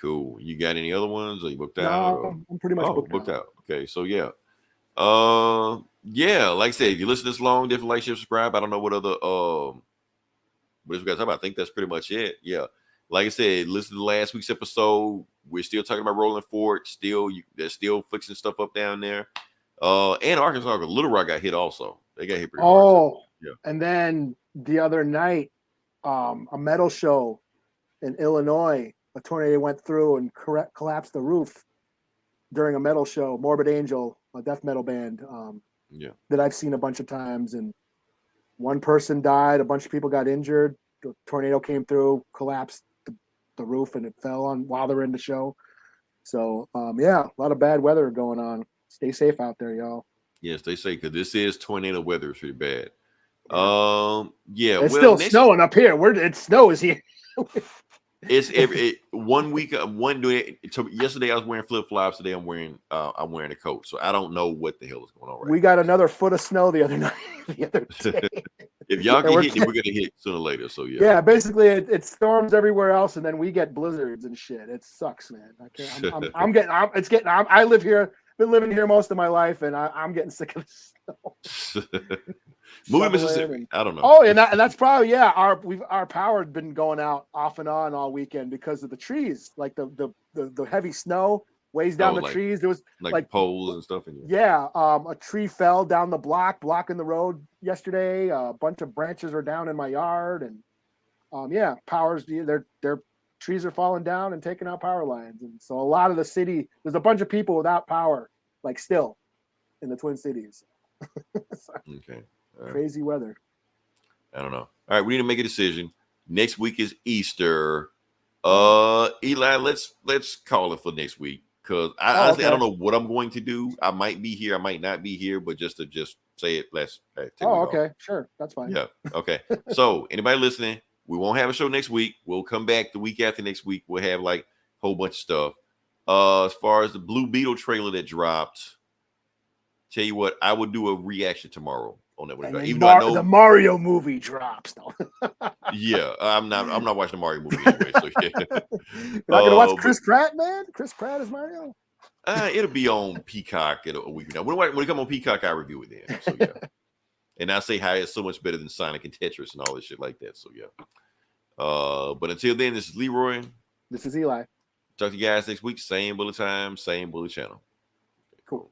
cool. You got any other ones? Or you booked out? No, I'm pretty much booked out. Okay. So yeah. Yeah, like I said, if you listen this long, different like, share, subscribe. I don't know what other what we got to talk about. I think that's pretty much it. Yeah. Like I said, listen to last week's episode. We're still talking about Rolling Fort. They're still fixing stuff up down there. And Arkansas, Little Rock got hit also. They got hit pretty hard. Oh, yeah. And then the other night, a metal show in Illinois, a tornado went through and collapsed the roof during a metal show. Morbid Angel, a death metal band, that I've seen a bunch of times, and one person died. A bunch of people got injured. The tornado came through, collapsed the roof, and it fell on while they were in the show. So, a lot of bad weather going on. Stay safe out there, y'all. Yes, they say because this is tornado weather. It's pretty bad. It's still snowing up here. It snows here. It's 1 week. Yesterday I was wearing flip flops. Today I'm wearing a coat. So I don't know what the hell is going on right We got another foot of snow the other night. The other day. If y'all can hit it, we're gonna hit sooner or later. So yeah. Yeah, basically it storms everywhere else, and then we get blizzards and shit. It sucks, man. I can't. I live here. Been living here most of my life, and I'm getting sick of the snow. Moving Mississippi. I don't know. Oh, and that's probably our power had been going out off and on all weekend because of the trees, like the heavy snow weighs down the trees. There was like poles and stuff. A tree fell down the block, blocking the road yesterday. A bunch of branches are down in my yard, and powers. Their trees are falling down and taking out power lines, and so a lot of the city, there's a bunch of people without power, like still in the Twin Cities. Okay. Crazy weather. I don't know. All right, we need to make a decision. Next week is Easter. Eli, let's call it for next week because honestly I don't know what I'm going to do. I might be here, I might not be here, but just say it. Let's. Okay, sure, that's fine. Yeah. Okay. So anybody listening, we won't have a show next week. We'll come back the week after next week. We'll have like a whole bunch of stuff. As far as the Blue Beetle trailer that dropped, tell you what, I will do a reaction tomorrow on that one. Even though I know the Mario movie drops, though. Yeah, I'm not watching the Mario movie anyway. So yeah. You're not gonna watch Chris Pratt, man. Chris Pratt is Mario. It'll be on Peacock in a week now. When it come on Peacock, I review it then. So yeah, and I say how it's so much better than Sonic and Tetris and all this shit like that. So yeah. But until then, this is Leroy. This is Eli. Talk to you guys next week. Same bullet time, same bullet channel. Cool.